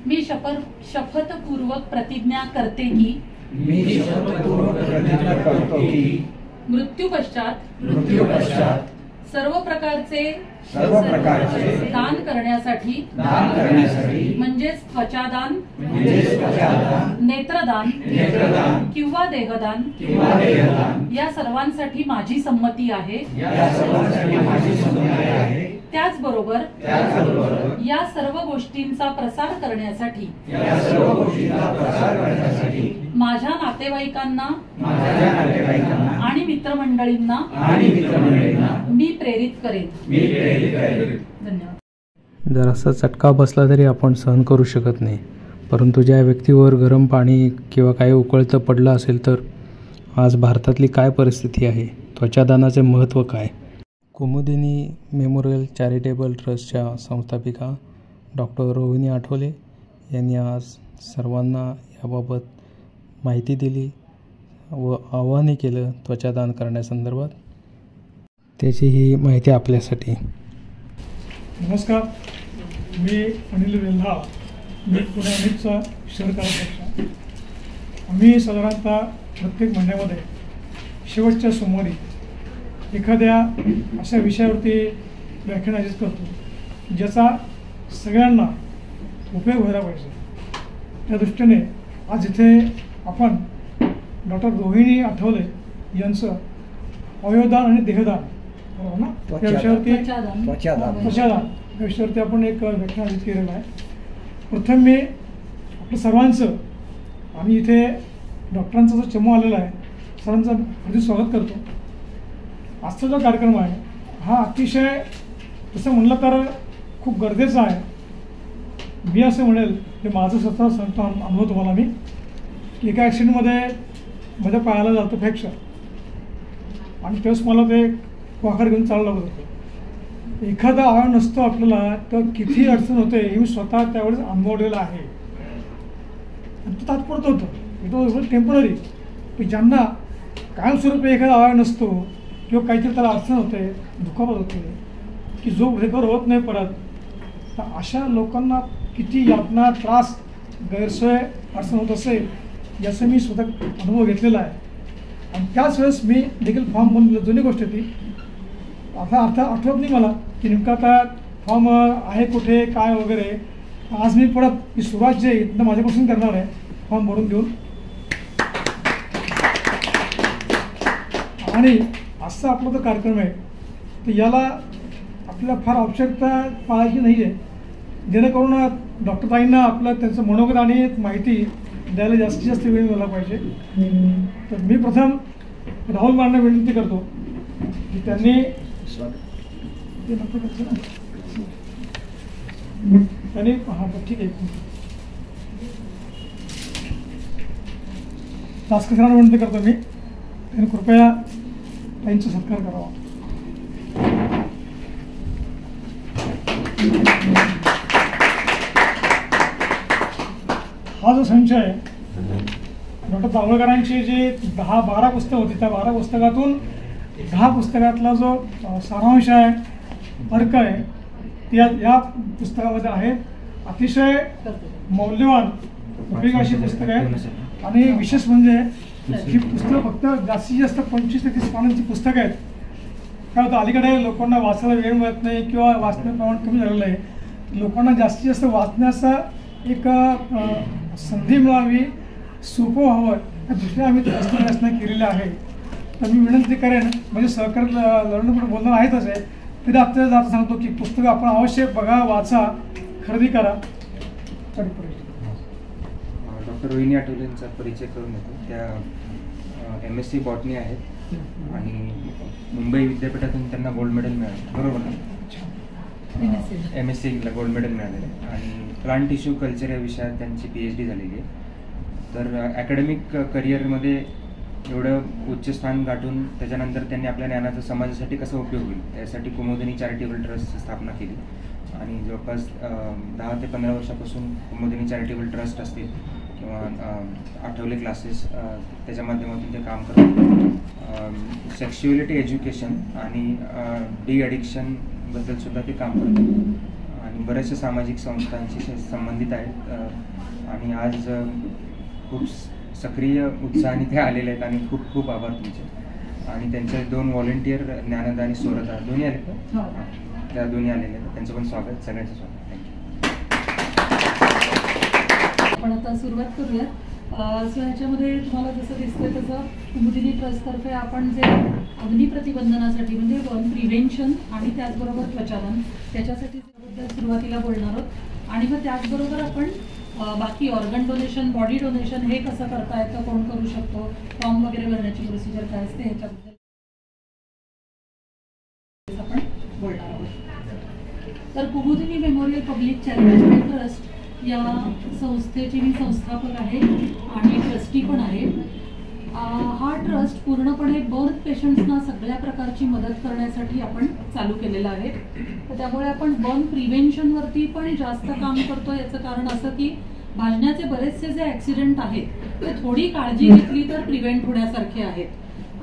मी शपथपूर्वक प्रतिज्ञा करते की मृत्यू पश्चात सर्व प्रकारचे दान करण्यासाठी म्हणजेच त्वचादान, नेत्रदान किंवा देहदान या सर्वांसाठी माझी संमती आहे। त्याचबरोबर या सर्व गोष्टींचा प्रसार करण्यासाठी माझ्या नातेवाईकांना आणि मित्रमंडळींना मी प्रेरित करेन। धन्यवाद। जरासा चटका बसला तरी आपण सहन करू शकत नाही, परंतु ज्या व्यक्तीवर गरम पाणी किंवा काही उकळतं पडलं असेल तर आज भारतातली काय परिस्थिती आहे, त्वचादानाचे महत्त्व काय। कुमुदिनी मेमोरियल चॅरिटेबल ट्रस्टच्या संस्थापिका डॉक्टर रोहिणी आठवले यांनी आज सर्वांना याबाबत माहिती दिली व आवाहनही केलं त्वचादान करण्यासंदर्भात। त्याची ही माहिती आपल्यासाठी। नमस्कार, मी अनिल वेल्हा, मी पुणे अनिलचा शहर कार्याध्यक्ष। आम्ही साधारणतः प्रत्येक महिन्यामध्ये शेवटच्या सोमवारी एखाद्या अशा विषयावरती व्याख्यान आयोजित करतो ज्याचा सगळ्यांना उपयोग व्हायला पाहिजे। त्या दृष्टीने आज इथे आपण डॉक्टर रोहिणी आठवले यांचं अवयवदान आणि देहदान बरोबर ना या विषयावरती त्वचादान या विषयावरती आपण एक व्याख्यान आयोजित केलेलं आहे। प्रथम मी आपलं सर्वांचं आणि इथे डॉक्टरांचा जो चमू आलेला आहे सर्वांचं हार्दिक स्वागत करतो। आजचा जो कार्यक्रम आहे हा अतिशय तसं म्हणलं तर खूप गरजेचा आहे। मी असं म्हणेल की माझं स्वतः सांगतो अनुभव तुम्हाला मी की एका ॲक्सिडेंटमध्ये माझ्या पायाला झालं फ्रॅक्चर आणि तेव्हाच मला ते वाकर घेऊन चाललं लागत होतं। एखादा आव्हान नसतो आपल्याला तर किती अडचण होते हे मी स्वतः त्यावेळेस अनुभवलेलं आहे। आणि ते तात्पुरतं होतं, इट वॉज टेम्पररी। ज्यांना कायमस्वरूपी एखादा आव्हान नसतो किंवा काहीतरी त्याला अडचण होते, दुखापत होते की जो रिकवर होत नाही परत, तर अशा लोकांना किती यातना, त्रास, गैरसोय, अडचण होत असेल याचा मी स्वतः अनुभव घेतलेला आहे। आणि त्याच वेळेस मी देखील फॉर्म भरून दिलं, जुनी गोष्ट ती आता आठवत नाही मला की नेमका आता फॉर्म आहे कुठे काय वगैरे। आज मी परत ही सुरुवात जी आहे इथनं माझ्यापासून करणार आहे फॉर्म भरून घेऊन। आणि असा आपला जो कार्यक्रम आहे तर याला आपल्याला फार आवश्यकता पाळायची नाही आहे, जेणेकरून डॉक्टर ताईंना आपलं त्यांचं मनोगत आणि माहिती द्यायला जास्तीत जास्त वेळ मिळाला पाहिजे। तर मी प्रथम राहुल मानना विनंती करतो की त्यांनी हां ठीक आहे तास्करांना विनंती करतो मी त्यांनी कृपया त्यांचा सत्कार करावा। हा जो संच आहे डॉक्टर दाभोळकरांची जी 10-12 पुस्तकं होती त्या 12 पुस्तकातून 10 पुस्तकातला जो सारांश आहे, अर्क आहे ती या पुस्तकामध्ये आहे। अतिशय मौल्यवान उपयोगी अशी पुस्तकं आहेत आणि विशेष म्हणजे ही पुस्तकं फक्त जास्तीत जास्त 25 ते 30 पानांची पुस्तकं आहेत। काय होतं अलीकडे लोकांना वाचायला वेळ मिळत नाही किंवा वाचण्याचं प्रमाण कमी झालेलं आहे, लोकांना जास्तीत जास्त वाचण्याचा एक संधी मिळावी, सोपं व्हावं या दृष्टीने आम्ही रचना केलेलं आहे। तर मी विनंती करेन म्हणजे सहकारी लढणं बोलणार आहेतच आहे तरी आपल्याला जाता सांगतो की पुस्तकं आपण अवश्य बघा, वाचा, खरेदी करा। डॉक्टर रोहिणी आठवलेंचा परिचय करून देतो। त्या MSc बॉटनी आहेत आणि मुंबई विद्यापीठातून त्यांना गोल्ड मेडल मिळालं, बरोबर ना? MSc ला गोल्ड मेडल मिळालेलं आहे आणि प्लांट टिश्यू कल्चर या विषयात त्यांची PhD झालेली आहे। तर अकॅडमिक करिअरमध्ये एवढं उच्च स्थान गाठून त्याच्यानंतर त्यांनी आपल्या ज्ञानाचा समाजासाठी कसा उपयोग होईल यासाठी कुमुदिनी चॅरिटेबल ट्रस्टची स्थापना केली आणि जवळपास 10 ते 15 वर्षापासून कुमुदिनी चॅरिटेबल ट्रस्ट असतील किंवा आठवले क्लासेस त्याच्या माध्यमातून ते काम करतात। सेक्शुअलिटी एज्युकेशन आणि डी ॲडिक्शनबद्दल सुद्धा ते काम करतात आणि बऱ्याचशा सामाजिक संस्थांशी संबंधित आहेत आणि आज खूप सक्रिय उत्साहाने ते आलेले आहेत आणि खूप खूप आभार तुमचे. आणि त्यांचे 2 व्हॉलेंटियर ज्ञानदा आणि स्वरदा दोन्ही आले का? त्या दोन्ही आलेले आहेत. त्यांचं पण स्वागत, सगळ्यांचं स्वागत. थँक्यू. आपण आता सुरुवात करूया. सो ह्याच्यामध्ये तुम्हाला जसं दिसतंय तसं कुमुदिनी ट्रस्टतर्फे आपण जे अग्नी प्रतिबंधनासाठी म्हणजे बर्न प्रिव्हेन्शन आणि त्याचबरोबर त्वचादान त्याच्यासाठी सुरुवातीला बोलणार आहोत. आणि मग त्याचबरोबर आपण बाकी ऑर्गन डोनेशन, बॉडी डोनेशन हे कसं करता येतं, कोण करू शकतो, फॉर्म वगैरे भरण्याची प्रोसिजर काय असते ह्याच्याबद्दल आपण बोलणार आहोत. तर कुमुदिनी मेमोरियल पब्लिक चॅरिटेबल ट्रस्ट या संस्थेची मी संस्थापक आहे आणि ट्रस्टी पण आहे. हा ट्रस्ट पूर्णपणे बर्न पेशंट्सना सगळ्या प्रकारची मदत करण्यासाठी आपण चालू केलेला आहे. तर त्यामुळे आपण बर्न प्रिव्हेन्शनवरती पण जास्त काम करतो. याचं कारण असं की भाजण्याचे बरेचसे जे ॲक्सिडेंट आहेत ते थोडी काळजी घेतली तर प्रिव्हेंट होण्यासारखे आहेत.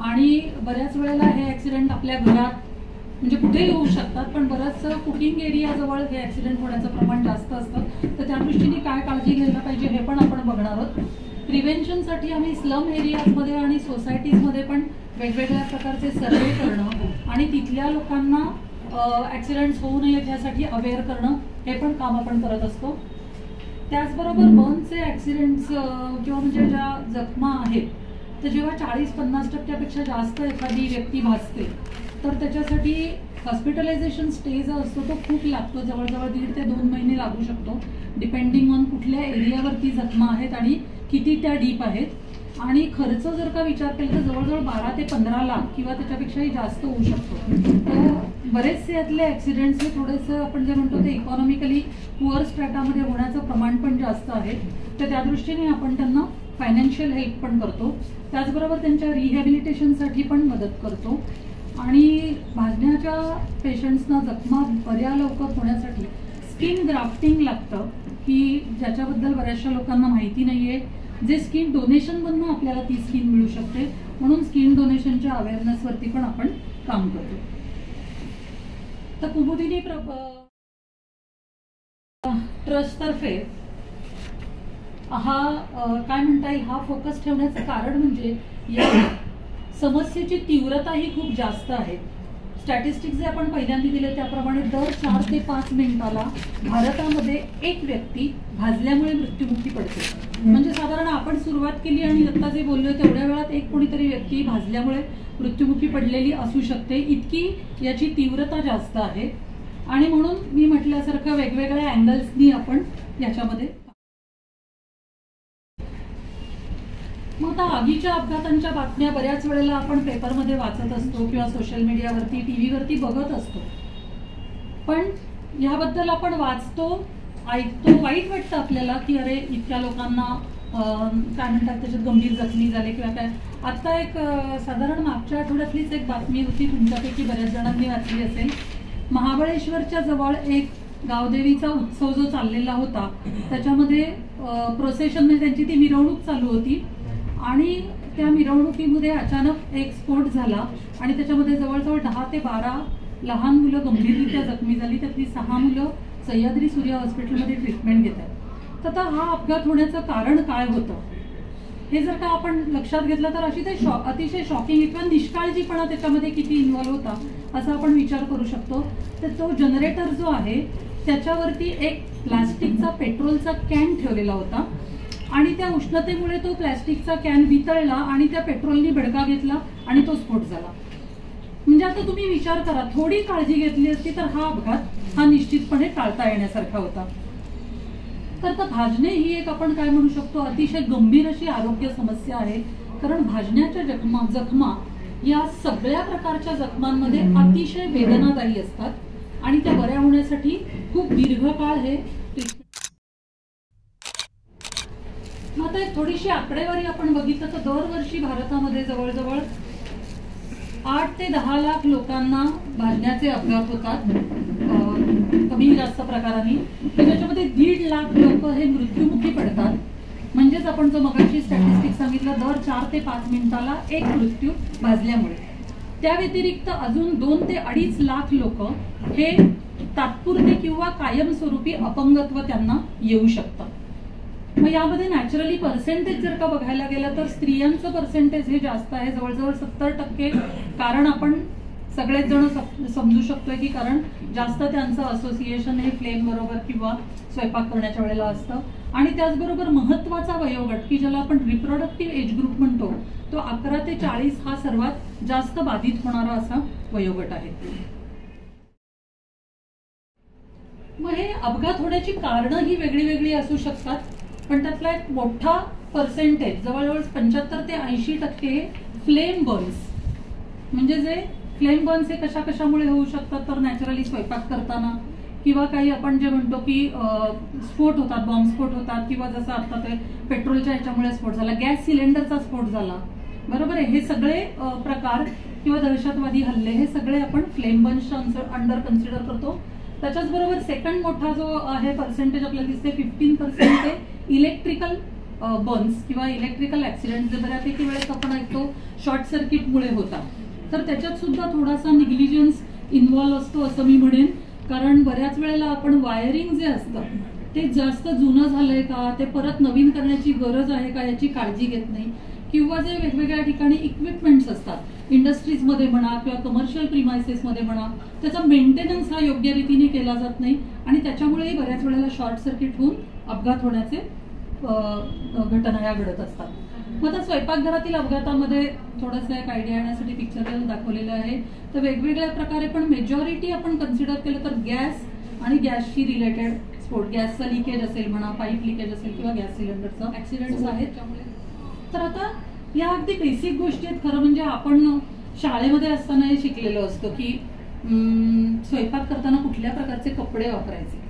आणि बऱ्याच वेळेला हे ॲक्सिडेंट आपल्या घरात म्हणजे कुठेही होऊ शकतात, पण बरंचसं कुकिंग एरियाजवळ हे ॲक्सिडेंट होण्याचं प्रमाण जास्त असतं. तर त्या दृष्टीने काय काळजी घ्यायला पाहिजे हे पण आपण बघणार आहोत. प्रिव्हेन्शनसाठी आम्ही स्लम एरियाजमध्ये आणि सोसायटीजमध्ये पण वेगवेगळ्या प्रकारचे सर्वे करणं आणि तिथल्या लोकांना ॲक्सिडेंट्स होऊ नयेत यासाठी अवेअर करणं हे पण काम आपण करत असतो. त्याचबरोबर बर्नचे ॲक्सिडेंट्स किंवा म्हणजे ज्या जखमा आहेत तर जेव्हा 40-50% जास्त एखादी व्यक्ती भासते तर त्याच्यासाठी हॉस्पिटलायझेशन स्टे जो असतो तो खूप लागतो. जवळजवळ 1.5 ते 2 महिने लागू शकतो डिपेंडिंग ऑन कुठल्या एरियावरती जखमा आहेत आणि किती त्या डीप आहेत. आणि खर्च जर का विचार केला तर जवळजवळ 12 ते 15 लाख किंवा त्याच्यापेक्षाही जास्त होऊ शकतो. तर बरेचसे यातले ॲक्सिडेंट्स हे थोडेसं आपण जे म्हणतो ते इकॉनॉमिकली पुअर स्ट्रॅटामध्ये होण्याचं प्रमाण पण जास्त आहे. तर त्या दृष्टीने आपण त्यांना फायनान्शियल हेल्प पण करतो. त्याचबरोबर त्यांच्या रिहॅबिलिटेशनसाठी पण मदत करतो. आणि भाजण्याच्या पेशंट्सना जखमा बऱ्या लवकर होण्यासाठी स्किन ग्राफ्टिंग लागतं की ज्याच्याबद्दल बऱ्याचशा लोकांना माहिती नाही आहे. जे स्किन डोनेशनमधून आपल्याला ती स्किन मिळू शकते, म्हणून स्किन डोनेशनच्या अवेअरनेसवरती पण आपण काम करतो. तर कुमुदिनी ट्रस्टतर्फे हा काय म्हणता येईल हा फोकस ठेवण्याचं कारण म्हणजे या समस्येची तीव्रता ही खूप जास्त आहे. स्टॅटिस्टिक्स जे आपण पहिल्यांदा दिले त्याप्रमाणे दर 4 ते 5 मिनिटाला भारतामध्ये एक व्यक्ती भाजल्यामुळे मृत्युमुखी पडते. म्हणजे साधारण आपण सुरुवात केली आणि आता जे बोललो तेवढ्या वेळात एक कोणीतरी व्यक्ती भाजल्यामुळे मृत्युमुखी पडलेली असू शकते. इतकी याची तीव्रता जास्त आहे. आणि म्हणून मी म्हटल्यासारखं वेगवेगळ्या अँगल्सनी आपण याच्यामध्ये मग आता आगीच्या अपघातांच्या बातम्या बऱ्याच वेळेला आपण पेपरमध्ये वाचत असतो किंवा सोशल मीडियावरती टीव्हीवरती बघत असतो. पण याबद्दल आपण वाचतो, ऐकतो, वाईट वाटतं आपल्याला की अरे इतक्या लोकांना काय म्हणतात त्याच्यात गंभीर जखमी झाले किंवा काय. आता एक साधारण मागच्या आठवड्यातलीच एक बातमी होती, तुमच्यापैकी बऱ्याच जणांनी वाचली असेल. महाबळेश्वरच्या जवळ एक गावदेवीचा उत्सव जो चाललेला होता त्याच्यामध्ये प्रोसेशन म्हणजे त्यांची ती मिरवणूक चालू होती आणि त्या मिरवणुकीमध्ये अचानक एक स्फोट झाला आणि त्याच्यामध्ये जवळजवळ 10 ते 12 लहान मुलं गंभीररित्या जखमी झाली. त्यातली 6 मुलं सह्याद्री सूर्य हॉस्पिटलमध्ये ट्रीटमेंट घेत आहेत. तर आता हा अपघात होण्याचं कारण काय होतं हे जर का आपण लक्षात घेतलं तर अशी ते अतिशय शॉकिंग किंवा निष्काळजीपणा त्याच्यामध्ये किती इन्व्हॉल्व्ह होता असा आपण विचार करू शकतो. तर तो जनरेटर जो आहे त्याच्यावरती एक प्लास्टिकचा पेट्रोलचा कॅन ठेवलेला होता आणि त्या उष्णतेमुळे तो प्लॅस्टिकचा कॅन वितळला आणि त्या पेट्रोलनी भडका घेतला आणि तो स्फोट झाला. म्हणजे आता तुम्ही विचार करा, थोडी काळजी घेतली असती तर हा अपघात हा निश्चितपणे टाळता येण्यासारखा होता. तर भाजणे ही एक आपण काय म्हणू शकतो अतिशय गंभीर अशी आरोग्य समस्या आहे. कारण भाजण्याच्या जखमा या सगळ्या प्रकारच्या जखमांमध्ये अतिशय वेदनादायी असतात आणि त्या बऱ्या होण्यासाठी खूप दीर्घकाळ हे. आता एक थोडीशी आकडेवारी आपण बघितलं तर दरवर्षी भारतामध्ये जवळजवळ 8 ते 10 लाख लोकांना भाजण्याचे अपघात होतात कमी जास्त प्रकाराने. त्याच्यामध्ये 1.5 लाख लोक हे मृत्युमुखी पडतात. म्हणजेच आपण जो मगाशी स्टॅटिस्टिक्स सांगितलं दर 4 ते 5 मिनिटाला एक मृत्यू भाजल्यामुळे. त्या व्यतिरिक्त अजून 2 ते 2.5 लाख लोक हे तात्पुरते किंवा कायमस्वरूपी अपंगत्व त्यांना येऊ शकतं. मग यामध्ये नॅचरली पर्सेंटेज जर का बघायला गेलं तर स्त्रियांचं पर्सेंटेज हे जास्त आहे, जवळजवळ 70%. कारण आपण सगळेच जण समजू शकतोय की कारण जास्त त्यांचं असोसिएशन हे फ्लेम बरोबर किंवा स्वयंपाक करण्याच्या वेळेला असतं. आणि त्याचबरोबर महत्वाचा वयोगट की ज्याला आपण रिप्रोडक्टिव्ह एज ग्रुप म्हणतो तो 11 ते 40 हा सर्वात जास्त बाधित होणारा असा वयोगट आहे. मग हे अपघात होण्याची कारणं ही वेगळी वेगळी असू शकतात, पण त्यातला एक मोठा पर्सेंटेज जवळजवळ 75 ते 80% फ्लेम बर्न्स. म्हणजे जे फ्लेम बर्न्स हे कशामुळे होऊ शकतात तर नॅचरली स्वयंपाक करताना किंवा काही आपण जे म्हणतो की स्फोट होतात, बॉम्ब स्फोट होतात किंवा जसं आता ते पेट्रोलच्या ह्याच्यामुळे स्फोट झाला, गॅस सिलेंडरचा स्फोट झाला, बरोबर आहे. हे सगळे प्रकार किंवा दहशतवादी हल्ले हे सगळे आपण फ्लेम बर्न्सच्या अंडर कन्सिडर करतो. त्याच्याच बरोबर सेकंड मोठा जो आहे पर्सेंटेज आपल्याला दिसते 15% ते इलेक्ट्रिकल बर्न्स किंवा इलेक्ट्रिकल ऍक्सिडेंट जे बऱ्यापैकी वेळेस आपण ऐकतो शॉर्ट सर्किटमुळे होतात. तर त्याच्यात सुद्धा थोडासा निग्लिजन्स इन्व्हॉल्व्ह असतो असं मी म्हणेन. कारण बऱ्याच वेळेला आपण वायरिंग जे असतं ते जास्त जुनं झालंय का, ते परत नवीन करण्याची गरज आहे का याची काळजी घेत नाही. किंवा जे वेगवेगळ्या ठिकाणी इक्विपमेंट्स असतात इंडस्ट्रीजमध्ये म्हणा किंवा कमर्शियल प्रिमायसेसमध्ये म्हणा, त्याचा मेंटेनन्स हा योग्य रीतीने केला जात नाही आणि त्याच्यामुळेही बऱ्याच वेळेला शॉर्ट सर्किट होऊन अपघात होण्याचे घटना या घडत असतात. मग आता स्वयंपाकघरातील अपघातामध्ये थोडंसं एक आयडिया येण्यासाठी पिक्चर दाखवलेलं आहे. तर वेगवेगळ्या प्रकारे पण मेजॉरिटी आपण कन्सिडर केलं तर गॅस आणि गॅसशी रिलेटेड स्फोट, गॅसचा लिकेज असेल म्हणा, पाईप लिकेज असेल किंवा गॅस सिलेंडरचं ऍक्सिडेंट्स आहेत. तर आता या अगदी बेसिक गोष्टी आहेत. खरं म्हणजे आपण शाळेमध्ये असताना हे शिकलेलो असतो की स्वयंपाक करताना कुठल्या प्रकारचे कपडे वापरायचे,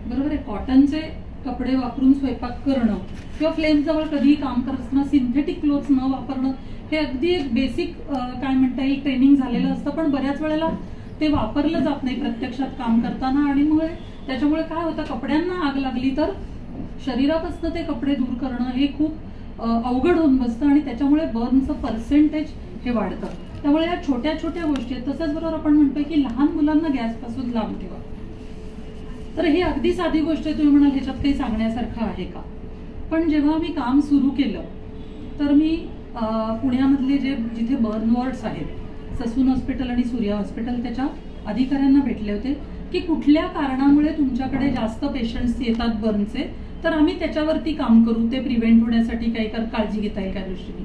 बरोबर आहे. कॉटनचे कपडे वापरून स्वयंपाक करणं किंवा फ्लेम जवळ कधीही काम करत असताना सिंथेटिक क्लोथ्स न वापरणं हे अगदी एक बेसिक काय म्हणता येईल ट्रेनिंग झालेलं असतं. पण बऱ्याच वेळेला ते वापरलं जात नाही प्रत्यक्षात काम करताना आणि मग त्याच्यामुळे काय होतं, कपड्यांना आग लागली तर शरीरापासून ते कपडे दूर करणं हे खूप अवघड होऊन बसतं आणि त्याच्यामुळे बर्नचं पर्सेंटेज हे वाढतं. त्यामुळे या छोट्या छोट्या गोष्टी आहेत. तसंच बरोबर आपण म्हणतोय की लहान मुलांना गॅसपासून लांब ठेवा. तर ही अगदी साधी गोष्ट आहे. तुम्ही म्हणाल ह्याच्यात काही सांगण्यासारखं आहे का, पण जेव्हा मी काम सुरू केलं तर मी पुण्यामधले जिथे बर्न वॉर्ड्स आहेत ससून हॉस्पिटल आणि सूर्या हॉस्पिटल त्याच्या अधिकाऱ्यांना भेटले होते की कुठल्या कारणामुळे तुमच्याकडे जास्त पेशंट्स येतात बर्नचे, तर आम्ही त्याच्यावरती काम करू, ते प्रिव्हेंट होण्यासाठी काही काळजी घेता येईल त्या दृष्टीने.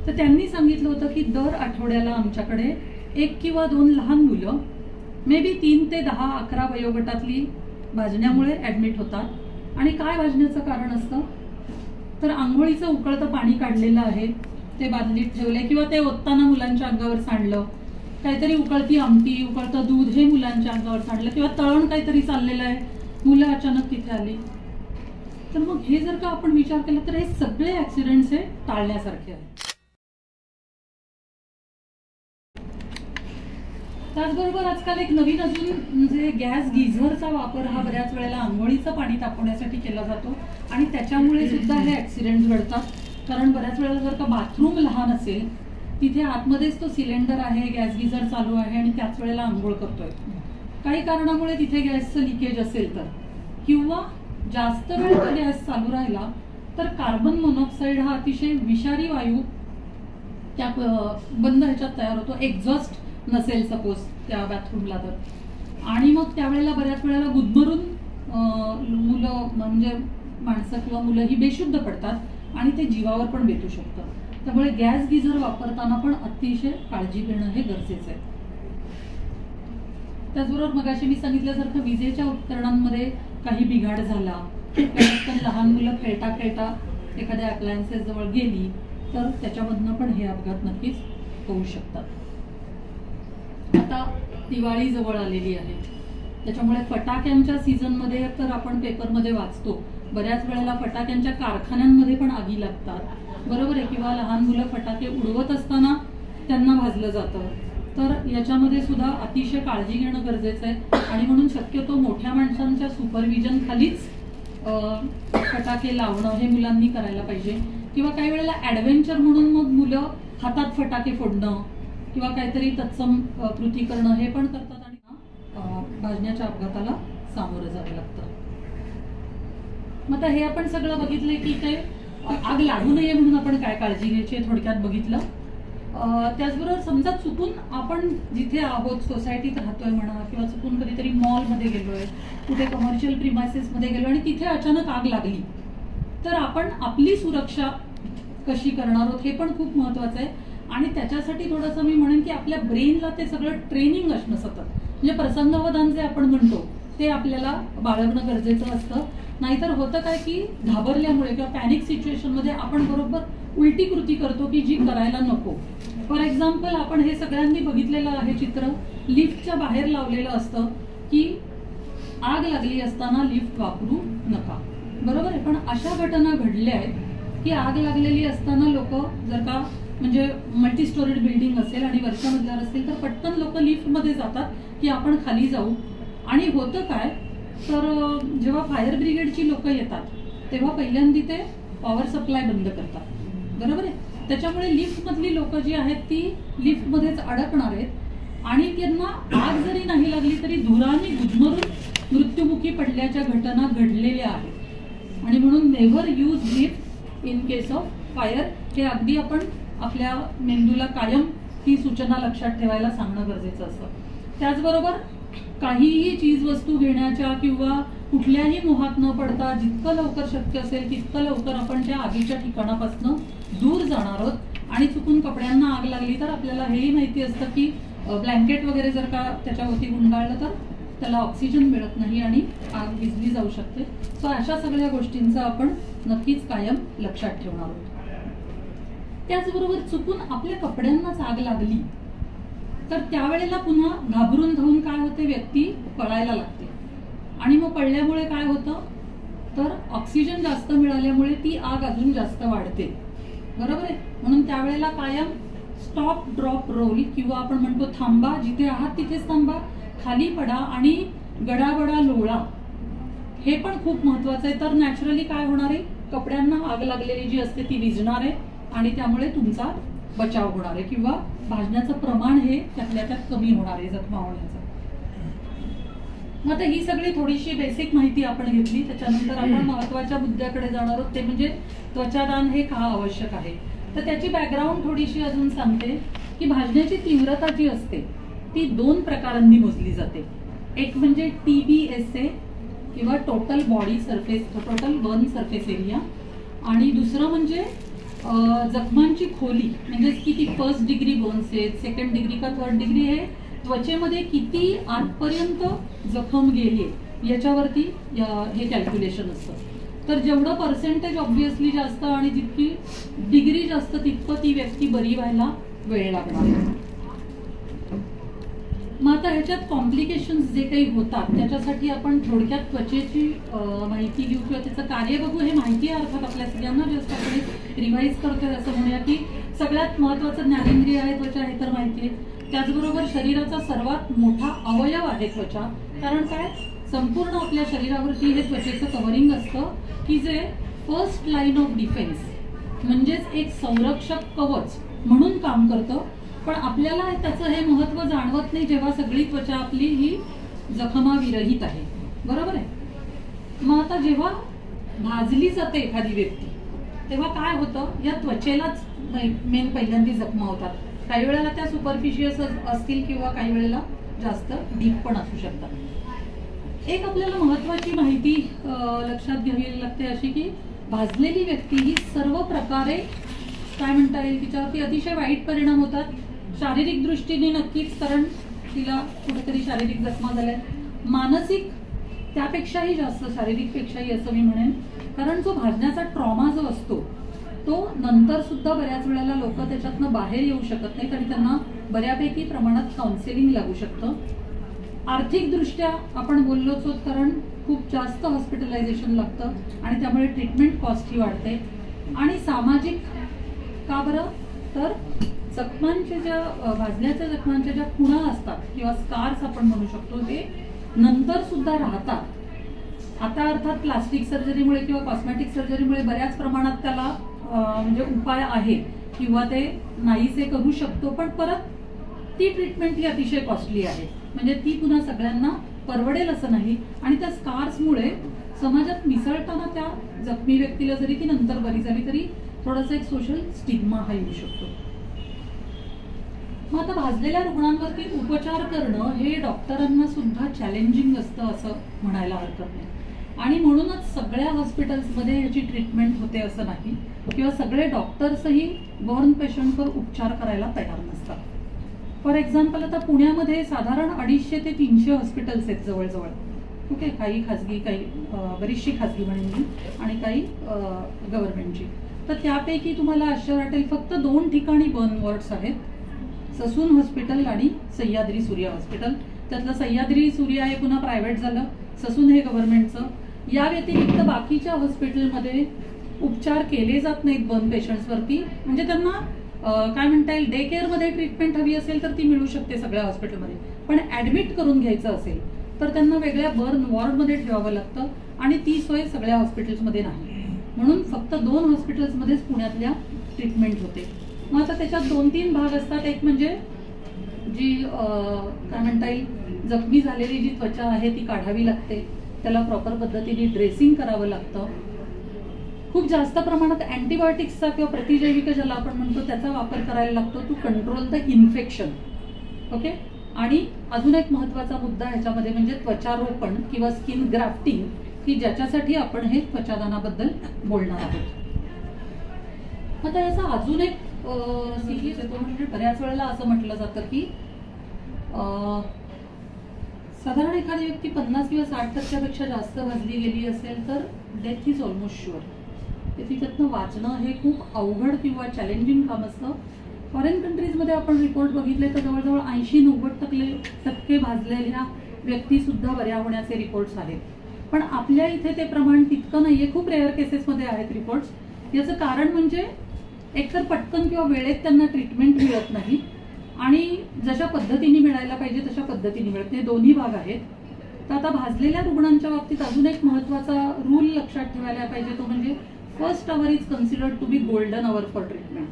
तर त्यांनी सांगितलं होतं की दर आठवड्याला आमच्याकडे 1 किंवा 2 लहान मुलं मे बी 3 ते 10-11 वयोगटातली भाजण्यामुळे ऍडमिट होतात. आणि काय भाजण्याचं कारण असतं तर आंघोळीचं उकळतं पाणी काढलेलं आहे ते बादलीत ठेवलंय किंवा ते ओतताना मुलांच्या अंगावर सांडलं, काहीतरी उकळती आमटी, उकळतं दूध हे मुलांच्या अंगावर सांडलं किंवा तळण काहीतरी चाललेलं आहे, मुलं अचानक तिथे आली. तर मग हे जर का आपण विचार केला तर हे सगळे ऍक्सिडेंट्स हे टाळण्यासारखे आहेत. त्याचबरोबर आजकाल एक नवीन अजून म्हणजे गॅस गिझरचा वापर हा बऱ्याच वेळेला आंघोळीचं पाणी तापवण्यासाठी केला जातो आणि त्याच्यामुळे सुद्धा हे ऍक्सिडेंट घडतात. कारण बऱ्याच वेळेला जर का बाथरूम लहान असेल तिथे आतमध्येच तो सिलेंडर आहे, गॅस गिझर चालू आहे आणि त्याच वेळेला आंघोळ करतोय, काही कारणामुळे तिथे गॅसचं लिकेज असेल तर किंवा जास्त वेळ तो गॅस चालू राहिला तर कार्बन मोनॉक्साईड हा अतिशय विषारी वायू त्या बंद ह्याच्यात तयार होतो, एक्झॉस्ट नसेल सपोज त्या बाथरूमला तर, आणि मग त्यावेळेला बऱ्याच वेळेला गुदमरून मुलं म्हणजे माणसं किंवा मुलं ही बेशुद्ध पडतात आणि ते जीवावर पण बेतू शकतं. त्यामुळे गॅस गिझर वापरताना पण अतिशय काळजी घेणं हे गरजेचं आहे. त्याचबरोबर मगाशी मी सांगितल्यासारखं विजेच्या उपकरणांमध्ये काही बिघाड झाला, लहान मुलं खेळता खेळता एखाद्या अप्लायन्सेस जवळ गेली तर त्याच्यामधनं पण हे अपघात नक्कीच होऊ शकतात. आता दिवाळी जवळ आलेली आहे, त्याच्यामुळे फटाक्यांच्या सीझनमध्ये तर आपण पेपरमध्ये वाचतो बऱ्याच वेळेला फटाक्यांच्या कारखान्यांमध्ये पण आगी लागतात, बरोबर आहे, किंवा लहान मुलं फटाके उडवत असताना त्यांना भाजलं जातं. तर याच्यामध्ये सुद्धा अतिशय काळजी घेणं गरजेचं आहे आणि म्हणून शक्यतो मोठ्या माणसांच्या सुपरविजन खालीच फटाके लावणं हे मुलांनी करायला पाहिजे. किंवा काही वेळेला ऍडव्हेंचर म्हणून मग मुलं हातात फटाके फोडणं किंवा काहीतरी तत्सम कृती करणं हे पण करतात आणि भाजण्याच्या अपघाताला सामोरं जावं लागतं. मग आता हे आपण सगळं बघितलंय की ते आग लागू नये म्हणून आपण काय काळजी घ्यायची थोडक्यात बघितलं. त्याचबरोबर समजा चुकून आपण जिथे आहोत सोसायटीत राहतोय म्हणा किंवा चुकून कधीतरी मॉलमध्ये गेलोय, कुठे कमर्शियल प्रिमायसेसमध्ये गेलो आणि तिथे अचानक आग लागली, तर आपण आपली सुरक्षा कशी करणार आहोत हे पण खूप महत्वाचं आहे. आणि त्याच्यासाठी थोडंसं मी म्हणेन की आपल्या ब्रेनला ते सगळं ट्रेनिंग असणं सतत, म्हणजे प्रसंगावधान जे आपण म्हणतो ते आपल्याला बाळगणं गरजेचं असतं. नाहीतर होतं काय की घाबरल्यामुळे किंवा पॅनिक सिच्युएशनमध्ये आपण बरोबर उलटी कृती करतो की जी करायला नको. फॉर एक्झाम्पल आपण हे सगळ्यांनी बघितलेलं आहे चित्र, लिफ्टच्या बाहेर लावलेलं असतं की आग लागली असताना लिफ्ट वापरू नका, बरोबर आहे. पण अशा घटना घडल्या आहेत की आग लागलेली असताना लोक जर का म्हणजे मल्टी स्टोरीड बिल्डिंग असेल आणि वरच्या मजल्यावर असेल तर पटकन लोक लिफ्टमध्ये जातात की आपण खाली जाऊ. आणि होतं काय तर जेव्हा फायर ब्रिगेडची लोक येतात तेव्हा पहिल्यांदा ते पॉवर सप्लाय बंद करतात, बरोबर आहे. त्याच्यामुळे लिफ्टमधली लोक जी आहेत ती लिफ्टमध्येच अडकणार आहेत आणि त्यांना आग जरी नाही लागली तरी धुराने गुदमरून मृत्युमुखी पडल्याच्या घटना घडलेल्या आहेत. आणि म्हणून never use lift in case of fire हे अगदी आपण आपल्या मेंदूला कायम ही सूचना लक्षात ठेवायला सांगणं गरजेचं असतं. त्याचबरोबर काहीही चीज वस्तू घेण्याच्या किंवा कुठल्याही मोहात न पडता जितकं लवकर शक्य असेल तितकं लवकर आपण त्या आगीच्या ठिकाणापासून दूर जाणार आहोत. आणि चुकून कपड्यांना आग लागली तर आपल्याला हेही माहिती असतं की ब्लँकेट वगैरे जर का त्याच्यावरती गुंडाळलं तर त्याला ऑक्सिजन मिळत नाही आणि आग विझली जाऊ शकते. सो अशा सगळ्या गोष्टींचा आपण नक्कीच कायम लक्षात ठेवणार आहोत. त्याचबरोबर चुकून आपल्या कपड्यांनाच आग लागली तर त्यावेळेला पुन्हा घाबरून धावून काय होते, व्यक्ती पळायला लागते. आणि मग पळल्यामुळे काय होतं तर ऑक्सिजन जास्त मिळाल्यामुळे ती आग अजून जास्त वाढते, बरोबर आहे. म्हणून त्यावेळेला कायम स्टॉप ड्रॉप रोल किंवा आपण म्हणतो थांबा, जिथे आहात तिथेच थांबा, खाली पडा आणि गडाबडा लोळा, हे पण खूप महत्वाचं आहे. तर नॅचरली काय होणार आहे, कपड्यांना आग लागलेली जी असते ती विझणार आहे आणि त्यामुळे तुमचा बचाव होणार आहे किंवा भाजण्याचं प्रमाण हे त्यातल्या त्यात कमी होणार आहे जखमा होण्याचं. मग आता ही सगळी थोडीशी बेसिक माहिती आपण घेतली. त्याच्यानंतर आपण महत्वाच्या मुद्द्याकडे जाणार आहोत, ते म्हणजे त्वचादान हे का आवश्यक आहे. तर त्याची बॅकग्राऊंड थोडीशी अजून सांगते की भाजण्याची तीव्रता जी असते ती 2 प्रकारांनी मोजली जाते. एक म्हणजे TBSA किंवा total body surface, total burn surface area, आणि दुसरं म्हणजे जखमांची खोली, म्हणजे किती 1st डिग्री बर्न्स आहेत, 2nd डिग्री का 3rd डिग्री, हे त्वचेमध्ये किती आतपर्यंत जखम गेली याच्यावरती हे कॅल्क्युलेशन असतं. तर जेवढं पर्सेंटेज ऑब्व्हियसली जास्त आणि जितकी डिग्री जास्त तितकं ती व्यक्ती बरी व्हायला वेळ लागणार. मग आता ह्याच्यात कॉम्प्लिकेशन्स जे काही होतात त्याच्यासाठी आपण थोडक्यात त्वचेची माहिती घेऊ किंवा त्याचं कार्य बघू. हे माहिती आहे अर्थात आपल्या सगळ्यांना, जस्ट आपण रिवाईज करतोय असं म्हणूया की सगळ्यात महत्वाचं ज्ञानेंद्रिय आहे त्वचा, हे तर माहिती आहे. त्याचबरोबर शरीराचा सर्वात मोठा अवयव आहे त्वचा, कारण काय संपूर्ण आपल्या शरीरावरती हे त्वचेचं कव्हरिंग असतं की जे फर्स्ट लाईन ऑफ डिफेन्स म्हणजेच एक संरक्षक कवच म्हणून काम करतं. पण आपल्याला त्याचं हे महत्व जाणवत नाही जेव्हा सगळी त्वचा आपली ही जखमाविरहित आहे, बरोबर आहे. मग आता जेव्हा भाजली जाते एखादी व्यक्ती तेव्हा काय होतं, या त्वचेलाच मेन पहिल्यांदा जखमा होतात. काही वेळेला त्या सुपरफिशियल असतील किंवा काही वेळेला जास्त डीप पण असू शकतात. एक आपल्याला महत्वाची माहिती लक्षात घ्यावी लागते अशी की भाजलेली व्यक्ती ही सर्व प्रकारे काय म्हणता येईल तिच्यावरती अतिशय वाईट परिणाम होतात. शारीरिक दृष्टीने नक्कीच, कारण तिला कुठेतरी शारीरिक जखमा झाल्या. मानसिक त्यापेक्षाही जास्त, शारीरिक पेक्षाही असं मी म्हणेन, कारण जो भाजण्याचा ट्रॉमा जो असतो तो नंतर सुद्धा बऱ्याच वेळेला लोक त्याच्यातनं बाहेर येऊ शकत नाहीत आणि त्यांना बऱ्यापैकी प्रमाणात काउन्सिलिंग लागू शकतं. आर्थिक दृष्ट्या आपण बोललोच होत, कारण खूप जास्त हॉस्पिटलायझेशन लागतं आणि त्यामुळे ट्रीटमेंट कॉस्ट ही वाढते. आणि सामाजिक का बरं, तर जखमांच्या ज्या भाजण्याच्या जखमांच्या ज्या खुणा असतात किंवा स्कार्स आपण म्हणू शकतो ते नंतर सुद्धा राहतात. आता अर्थात प्लास्टिक सर्जरीमुळे किंवा कॉस्मेटिक सर्जरीमुळे बऱ्याच प्रमाणात त्याला म्हणजे उपाय आहे किंवा ते नाहीसे करू शकतो, पण परत ती ट्रीटमेंट ही अतिशय कॉस्टली आहे. म्हणजे ती पुन्हा सगळ्यांना परवडेल असं नाही, आणि त्या स्कार्समुळे समाजात मिसळताना त्या जखमी व्यक्तीला जरी ती नंतर बरी झाली तरी थोडासा एक सोशल स्टिग्मा हा येऊ शकतो. मग आता भाजलेल्या रुग्णांवरती उपचार करणं हे डॉक्टरांना सुद्धा चॅलेंजिंग असतं असं म्हणायला हरकत नाही, आणि म्हणूनच सगळ्या हॉस्पिटल्समध्ये याची ट्रीटमेंट होते असं नाही, किंवा सगळे डॉक्टर्सही बर्न पेशंटवर उपचार करायला तयार नसतात. फॉर एक्झाम्पल आता पुण्यामध्ये साधारण 250 ते 300 हॉस्पिटल्स आहेत जवळजवळ. ओके, काही खाजगी, काही बरीचशी खाजगी म्हणेन मी, आणि काही गव्हर्नमेंटची. तर त्यापैकी तुम्हाला आश्चर्य वाटेल फक्त 2 ठिकाणी बर्न वॉर्ड्स आहेत, ससून हॉस्पिटल आणि सह्याद्री सूर्या हॉस्पिटल. त्यातलं सह्याद्री सूर्या हे पुन्हा प्रायव्हेट झालं, ससून हे गव्हर्नमेंटचं. या व्यतिरिक्त बाकीच्या हॉस्पिटलमध्ये उपचार केले जात नाहीत बर्न पेशंट्सवरती. म्हणजे त्यांना काय म्हणता येईल, डे केअरमध्ये ट्रीटमेंट हवी असेल तर ती मिळू शकते सगळ्या हॉस्पिटलमध्ये, पण ऍडमिट करून घ्यायचं असेल तर त्यांना वेगळ्या बर्न वॉर्डमध्ये ठेवावं लागतं, आणि ती सोय सगळ्या हॉस्पिटल्समध्ये नाही. म्हणून फक्त 2 हॉस्पिटल्समध्येच पुण्यातल्या ट्रीटमेंट होते. मग आता त्याच्यात 2-3 भाग असतात. एक म्हणजे जी काय म्हणता येईल, जखमी झालेली जी त्वचा आहे ती काढावी लागते, त्याला प्रॉपर पद्धतीने ड्रेसिंग करावं लागतं. खूप जास्त प्रमाणात अँटीबायोटिक्सचा किंवा प्रतिजैविक ज्याला आपण म्हणतो त्याचा वापर करायला लागतो to control the infection. Okay, आणि अजून एक महत्वाचा मुद्दा ह्याच्यामध्ये म्हणजे त्वचारोपण किंवा स्किन ग्राफ्टिंग, की ज्याच्यासाठी आपण हे त्वचादानाबद्दल बोलणार आहोत. आता याचा अजून एक सिरियस येतो, म्हणजे बऱ्याच वेळेला असं म्हटलं जातं की साधारण एखादी व्यक्ती 50 किंवा 60% जास्त भाजली गेली असेल तर डेथ इज ऑलमोस्ट शुअर. त्यातनं वाचणं हे खूप अवघड किंवा चॅलेंजिंग काम असतं. फॉरेन कंट्रीजमध्ये आपण रिपोर्ट बघितले तर जवळजवळ 80-90% भाजलेल्या व्यक्ती सुद्धा बऱ्या होण्याचे रिपोर्ट्स आहेत. पण आपल्या इथे ते प्रमाण तितकं नाहीये, खूप रेअर केसेसमध्ये आहेत रिपोर्ट्स. याचं कारण म्हणजे एकतर पटकन किंवा वेळेत त्यांना ट्रीटमेंट मिळत नाही, आणि जशा पद्धतीने मिळायला पाहिजे तशा पद्धतीने मिळत नाही. दोन्ही भाग आहेत. तर आता भाजलेल्या रुग्णांच्या बाबतीत अजून एक महत्वाचा रूल लक्षात ठेवायला पाहिजे, तो म्हणजे first hour is considered to be golden hour for treatment.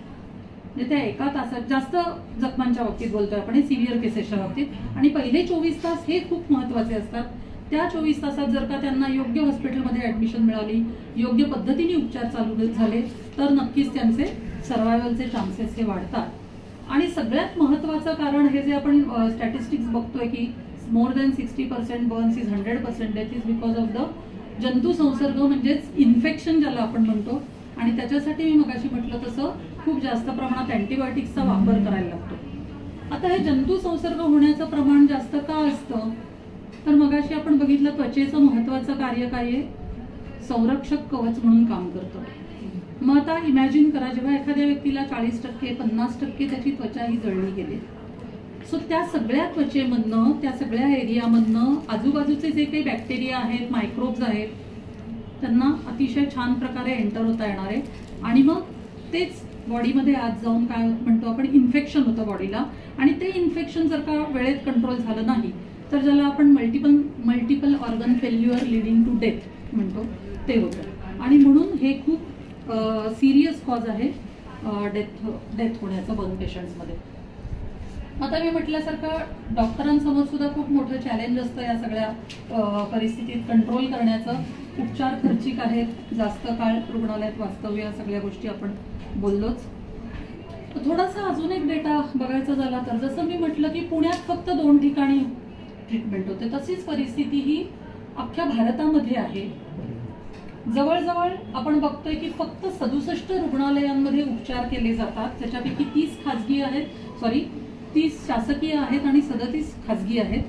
म्हणजे त्या 1 तासात, जास्त जखमांच्या बाबतीत बोलतोय आपण, सिव्हिअर केसेसच्या बाबतीत, आणि पहिले 24 तास हे खूप महत्वाचे असतात. त्या 24 तासात जर का त्यांना योग्य हॉस्पिटलमध्ये ऍडमिशन मिळाली, योग्य पद्धतीने उपचार चालू झाले तर नक्कीच त्यांचे सर्व्हायव्हलचे चान्सेस हे वाढतात. आणि सगळ्यात महत्वाचं कारण हे जे आपण स्टॅटिस्टिक्स बघतोय की more than 60% Burns is 100% death is because of the जंतू संसर्ग, म्हणजेच इन्फेक्शन ज्याला आपण म्हणतो. आणि त्याच्यासाठी मी मगाशी म्हटलं तसं खूप जास्त प्रमाणात अँटीबायोटिक्सचा वापर करायला लागतो. आता हे जंतू संसर्ग होण्याचं प्रमाण जास्त का असतं, तर मगाशी आपण बघितलं त्वचेचं महत्वाचं कार्य काय आहे, संरक्षक कवच म्हणून काम करतं. मग आता इमॅजिन करा, जेव्हा एखाद्या व्यक्तीला 40%, 50% त्याची त्वचा ही जळली गेली, सो त्या सगळ्या त्वचेमधनं, त्या सगळ्या एरियामधनं आजूबाजूचे जे काही बॅक्टेरिया आहेत, मायक्रोब्स आहेत, त्यांना अतिशय छान प्रकारे एंटर होता येणार आहे. आणि मग तेच बॉडीमध्ये आत जाऊन काय म्हणतो आपण, इन्फेक्शन होतं बॉडीला. आणि ते इन्फेक्शन जर का वेळेत कंट्रोल झालं नाही तर ज्याला आपण multiple organ failure leading to death म्हणतो ते होतं. आणि म्हणून हे खूप सिरियस कॉज आहे डेथ होण्याचं बर्न पेशंट्समध्ये. आता मी म्हटल्यासारखं डॉक्टरांसमोर सुद्धा खूप मोठं चॅलेंज असतं या सगळ्या परिस्थितीत कंट्रोल करण्याचं. उपचार खर्चिक आहेत, जास्त काळ रुग्णालयात वास्तव्य, या सगळ्या गोष्टी आपण बोललोच. थोडासा अजून एक डेटा बघायचा झाला तर जसं मी म्हटलं की पुण्यात फक्त 2 ठिकाणी ट्रीटमेंट होते, तशीच परिस्थिती ही अख्ख्या भारतामध्ये आहे. जवळजवळ आपण बघतोय की फक्त 67 रुग्णालयांमध्ये उपचार केले जातात, त्याच्यापैकी 30 शासकीय आहेत आणि 37 खाजगी आहेत.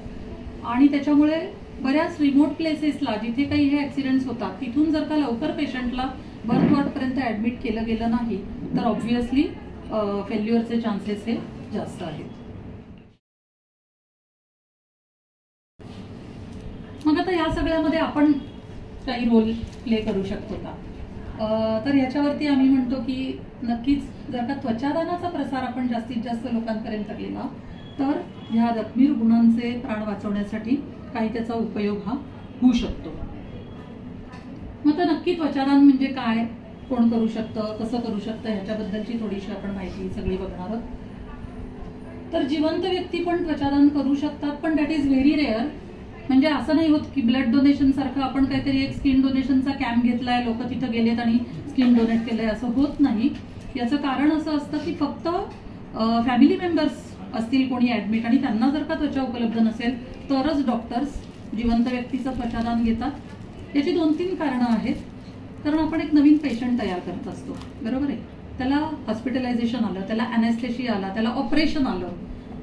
आणि त्याच्यामुळे बऱ्याच रिमोट प्लेसेसला जिथे काही हे ऍक्सिडेंट्स होतात तिथून जर का लवकर पेशंटला बर्थ वॉर्डपर्यंत ऍडमिट केलं गेलं नाही तर ऑब्व्हियसली फेल्युअरचे चान्सेस हे जास्त आहेत. मग आता या सगळ्यामध्ये आपण काही रोल प्ले करू शकतो का, तर ह्याच्यावरती आम्ही म्हणतो की नक्कीच जर का त्वचादानाचा प्रसार आपण जास्तीत जास्त लोकांपर्यंत केला तर ह्या जखमी रुग्णांचे प्राण वाचवण्यासाठी काही त्याचा उपयोग हा होऊ शकतो. मग तर नक्की त्वचादान म्हणजे काय, कोण करू शकतं, कसं करू शकतं, ह्याच्याबद्दलची थोडीशी आपण माहिती सगळी बघणार आहोत. तर जिवंत व्यक्ती पण त्वचादान करू शकतात, पण दॅट इज व्हेरी रेअर. म्हणजे असं नाही होत की ब्लड डोनेशन सारखं आपण काहीतरी एक स्किन डोनेशनचा कॅम्प घेतलाय, लोक तिथं गेलेत आणि स्किन डोनेट केलंय, असं होत नाही. याचं कारण असं असतं की फक्त फॅमिली मेंबर्स असतील कोणी ऍडमिट आणि त्यांना जर का त्वचा उपलब्ध नसेल तरच डॉक्टर्स जिवंत व्यक्तीचं त्वचादान घेतात. याची 2-3 कारणं आहेत. कारण आपण एक नवीन पेशंट तयार करत असतो, बरोबर आहे. त्याला हॉस्पिटलायझेशन आलं, त्याला अॅनेस्थेशिया आला, त्याला ऑपरेशन आलं,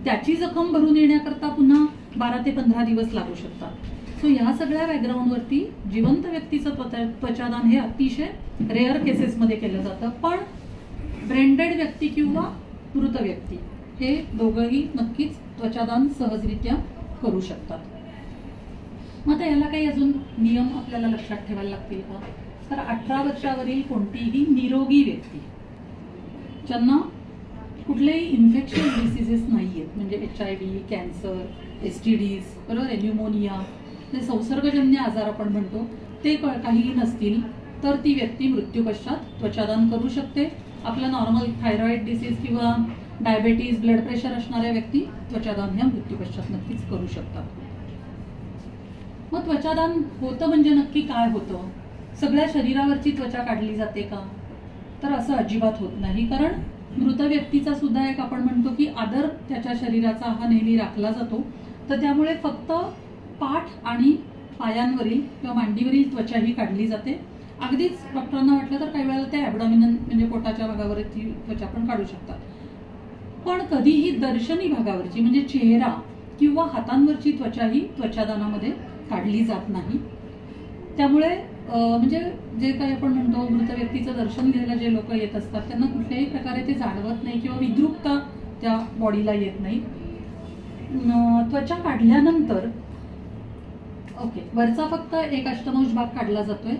त्याची जखम भरून येण्याकरता पुन्हा 12 ते 15 दिवस लागू शकतात. सो ह्या सगळ्या बॅकग्राऊंडवरती जिवंत व्यक्तीचं त्वचादान हे अतिशय रेअर केसेसमध्ये केलं जातं. पण ब्रेनडेड व्यक्ती किंवा मृत व्यक्ती हे दोघंही नक्कीच त्वचादान सहजरित्या करू शकतात. मग आता याला काही अजून नियम आपल्याला लक्षात ठेवायला लागतील का? तर 18 वर्षावरील कोणतीही निरोगी व्यक्ती ज्यांना कुठलेही इन्फेक्शन डिसिजेस नाही आहेत, म्हणजे HIV, कॅन्सर, STDs, बरोबर आहे, न्यूमोनिया, जे संसर्गजन्य आजार आपण म्हणतो ते काहीही नसतील तर ती व्यक्ती मृत्यूपश्चात त्वचादान करू शकते. आपलं नॉर्मल थायरॉइड डिसीज किंवा डायबेटीज, ब्लड प्रेशर असणाऱ्या व्यक्ती त्वचादान ह्या मृत्यूपश्चात नक्कीच करू शकतात. मग त्वचादान होतं म्हणजे नक्की काय होतं? सगळ्या शरीरावरची त्वचा काढली जाते का? तर असं अजिबात होत नाही. कारण मृत व्यक्तीचा सुद्धा एक आपण म्हणतो की आदर त्याच्या शरीराचा हा नेहमी राखला जातो. तर त्यामुळे फक्त पाठ आणि पायांवरील किंवा मांडीवरील त्वचा ही काढली जाते. अगदीच डॉक्टरांना वाटलं तर काही वेळेला ते ॲबडॉमिनल म्हणजे पोटाच्या भागावरची त्वचा पण काढू शकतात. पण कधीही दर्शनी भागावरची म्हणजे चेहरा किंवा हातांवरची त्वचा ही त्वचादानामध्ये काढली जात नाही. त्यामुळे म्हणजे जे काही आपण म्हणतो मृत व्यक्तीचं दर्शन घ्यायला जे लोक येत असतात त्यांना कुठल्याही प्रकारे ते जाणवत नाही किंवा विद्रुपता त्या बॉडीला येत नाही. त्वचा काढल्यानंतर वरचा फक्त एक अष्टमांश भाग काढला जातोय.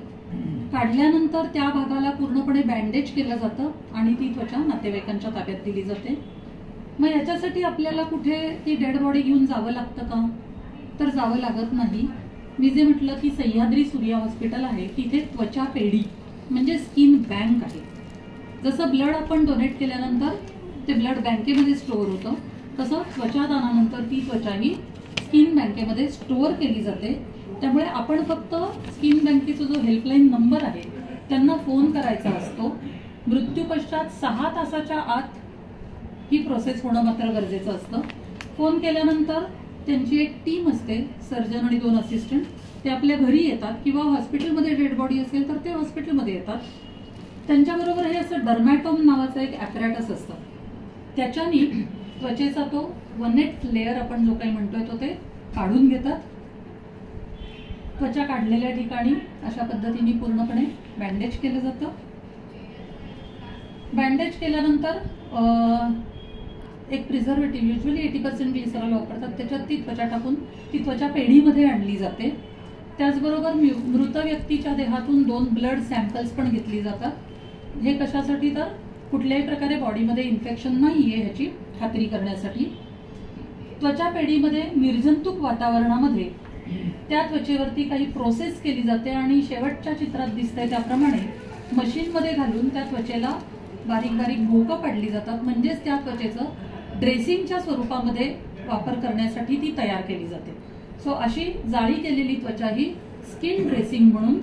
काढल्यानंतर त्या भागाला पूर्णपणे बँडेज केलं जातं आणि ती त्वचा नातेवाईकांच्या ताब्यात दिली जाते. मग याच्यासाठी आपल्याला कुठे ती डेड बॉडी घेऊन जावं लागतं का? तर जावं लागत नाही. मी जे म्हटलं की सह्याद्री सूर्या हॉस्पिटल आहे तिथे त्वचा पेढी म्हणजे स्किन बँक आहे. जसं ब्लड आपण डोनेट केल्यानंतर ते ब्लड बँकेमध्ये स्टोअर होतं तसं त्वचादानानंतर ती त्वचा ही स्किन बँकेमध्ये स्टोअर केली जाते. त्यामुळे आपण फक्त स्किन बँकेचा जो हेल्पलाईन नंबर आहे त्यांना फोन करायचा असतो. मृत्यूपश्चात 6 तासाच्या आत ही प्रोसेस होणं मात्र गरजेचं असतं. फोन केल्यानंतर त्यांची एक टीम असते, सर्जन आणि 2 असिस्टंट, ते आपल्या घरी येतात किंवा हॉस्पिटलमध्ये डेड बॉडी असेल तर ते हॉस्पिटलमध्ये येतात. त्यांच्याबरोबर हे असं डर्मॅटोम नावाचं एक ॲपॅरेटस असतं. त्याच्यानी त्वचेचा तो 1/8 लेअर आपण जो काही म्हणतोय तो ते काढून घेतात. त्वचा काढलेल्या ठिकाणी अशा पद्धतीने पूर्णपणे बँडेज केलं जातं. बँडेज केल्यानंतर एक प्रिझर्वेटिव्ह युजली 80% ग्लिसरॉल वापरतात, त्याच्यात ती त्वचा टाकून ती त्वचा पेढीमध्ये आणली जाते. त्याचबरोबर मृत व्यक्तीच्या देहातून 2 ब्लड सॅम्पल्स पण घेतली जातात. हे कशासाठी? तर कुठल्याही प्रकारे बॉडीमध्ये इन्फेक्शन नाहीये ह्याची खात्री करण्यासाठी. त्वचा पेढीमध्ये निर्जंतुक वातावरणामध्ये त्या त्वचेवरती काही प्रोसेस केली जाते आणि शेवटच्या चित्रात दिसतंय त्याप्रमाणे मशीनमध्ये घालून त्या त्वचेला बारीक बारीक भोकं पाडली जातात. म्हणजेच त्या त्वचेचं ड्रेसिंगच्या स्वरूपामध्ये वापर करण्यासाठी ती तयार केली जाते. सो अशी जाळी केलेली त्वचा ही स्किन ड्रेसिंग म्हणून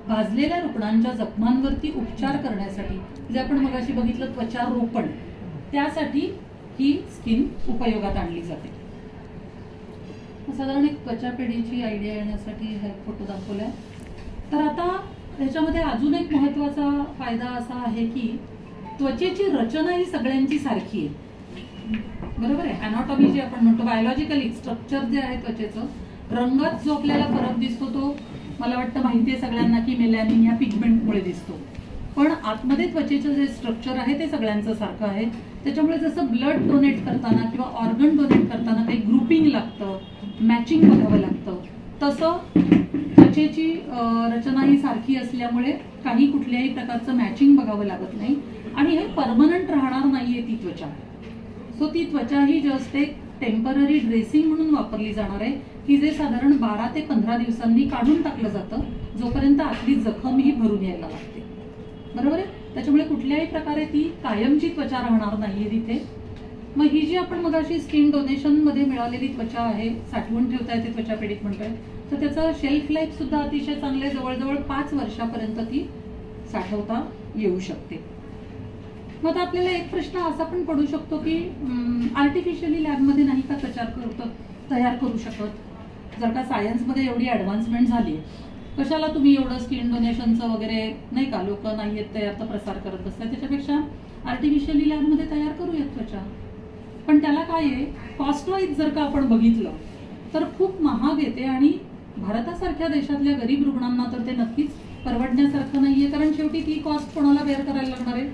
भाजलेल्या रुग्णांच्या जखमांवरती उपचार करण्यासाठी, जे आपण मगाशी बघितलं त्वचारोपण, त्यासाठी ही स्किन उपयोगात आणली जाते. साधारण एक त्वचा पेढीची आयडिया येण्यासाठी हा फोटो दाखवलाय. तर आता त्याच्यामध्ये अजून एक महत्वाचा फायदा असा आहे की त्वचेची रचना ही सगळ्यांची सारखी आहे, बरोबर आहे. अॅनाटॉमी जे आपण म्हणतो, बायोलॉजिकली स्ट्रक्चर जे आहे त्वचेचं, रंगात जो आपल्याला फरक दिसतो तो मला वाटतं माहिती आहे सगळ्यांना की मेलॅनिन या पिगमेंटमुळे दिसतो. पण आतमध्ये त्वचेचं जे स्ट्रक्चर आहे ते सगळ्यांचं सारखं आहे. त्याच्यामुळे जसं ब्लड डोनेट करताना किंवा ऑर्गन डोनेट करताना काही ग्रुपिंग लागतं, मॅचिंग बघावं लागतं, तसं त्वचेची रचना ही सारखी असल्यामुळे काही कुठल्याही प्रकारचं मॅचिंग बघावं लागत नाही आणि हे परमनंट राहणार नाहीये ती त्वचा. सो ती त्वचा ही जस्ट एक टेम्पररी ड्रेसिंग म्हणून वापरली जाणार आहे की जे साधारण 12 ते 15 दिवसांनी काढून टाकलं जातं, जोपर्यंत आतली जखम ही भरून यायला लागते, बरोबर आहे. त्याच्यामुळे कुठल्याही प्रकारे ती कायमची त्वचा राहणार नाहीये तिथे. मग ही जी आपण मगाशी स्किन डोनेशन मध्ये मिळालेली त्वचा आहे, साठवून ठेवता येते त्वचा पेढीत म्हणतोय, तर त्याचं शेल्फ लाईफ सुद्धा अतिशय चांगले, जवळजवळ 5 वर्षापर्यंत ती साठवता येऊ शकते. मग आता आपल्याला एक प्रश्न असा पण पडू शकतो की आर्टिफिशियली लॅबमध्ये नाही का तयार करू शकत? जर का सायन्समध्ये एवढी ॲडव्हान्समेंट झाली, कशाला तुम्ही एवढं स्किन डोनेशनचं वगैरे नाही का, लोक नाही आहेत तयार तर प्रसार करत बसतात. त्याच्यापेक्षा आर्टिफिशियली लॅबमध्ये तयार करूयात त्वचा. पण त्याला काय आहे, कॉस्ट वाईज जर का आपण बघितलं तर खूप महाग येते आणि भारतासारख्या देशातल्या गरीब रुग्णांना तर ते नक्कीच परवडण्यासारखं नाहीये. कारण शेवटी ती कॉस्ट कोणाला बेअर करायला लागणार आहे?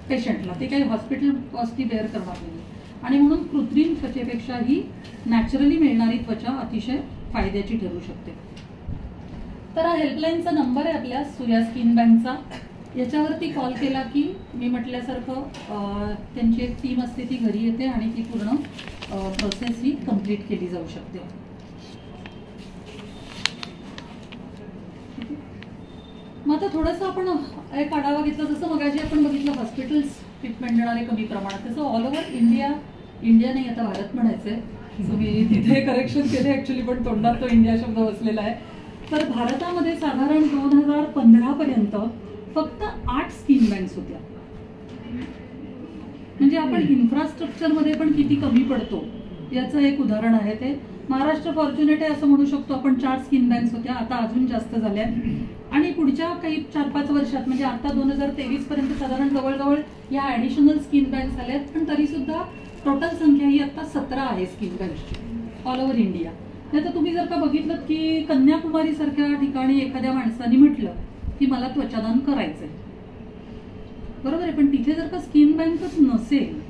पेशंटला. ते काही हॉस्पिटल कॉस्ट ती बेअर करणार नाही. आणि म्हणून कृत्रिम त्वचेपेक्षा ही नॅचरली मिळणारी त्वचा अतिशय फायद्याची ठरू शकते. तर हा हेल्पलाईनचा नंबर आहे आपल्या सूर्या स्किन बँकचा. याच्यावरती कॉल केला की मी म्हटल्यासारखं त्यांची एक टीम असते, ती घरी येते आणि ती पूर्ण प्रोसेस ही कंप्लीट केली जाऊ शकते. मग आता थोडंसं आपण एक आढावा घेतला, जसं मगाशी आपण बघितलं हॉस्पिटल्स ट्रीटमेंट देणारे कमी प्रमाणात, तसं ऑल ओव्हर इंडिया नाही आता भारत म्हणायचंय, मी तिथे करेक्शन केले ऍक्च्युली, पण तोंडात तो इंडिया शब्द बसलेला आहे. तर भारतामध्ये साधारण 2015 पर्यंत फक्त 8 स्किन बँक्स होत्या. म्हणजे आपण इन्फ्रास्ट्रक्चरमध्ये पण किती कमी पडतो याचं एक उदाहरण आहे ते. महाराष्ट्र फॉर्च्युनेट आहे असं म्हणू शकतो आपण. 4 स्किन बँक्स होत्या, आता अजून जास्त झाल्या. आणि पुढच्या काही 4-5 वर्षात म्हणजे आता 2023 पर्यंत साधारण जवळजवळ या ॲडिशनल स्किन बँक्स झाल्यात. पण तरी सुद्धा टोटल संख्या ही आता 17 आहे स्किन बँक्सची ऑल ओव्हर इंडिया. नाही तर तुम्ही जर का बघितलं की कन्याकुमारी सारख्या ठिकाणी एखाद्या माणसाने म्हटलं की मला त्वचादान करायचंय, बरोबर आहे, पण तिथे जर का स्किन बँकच नसेल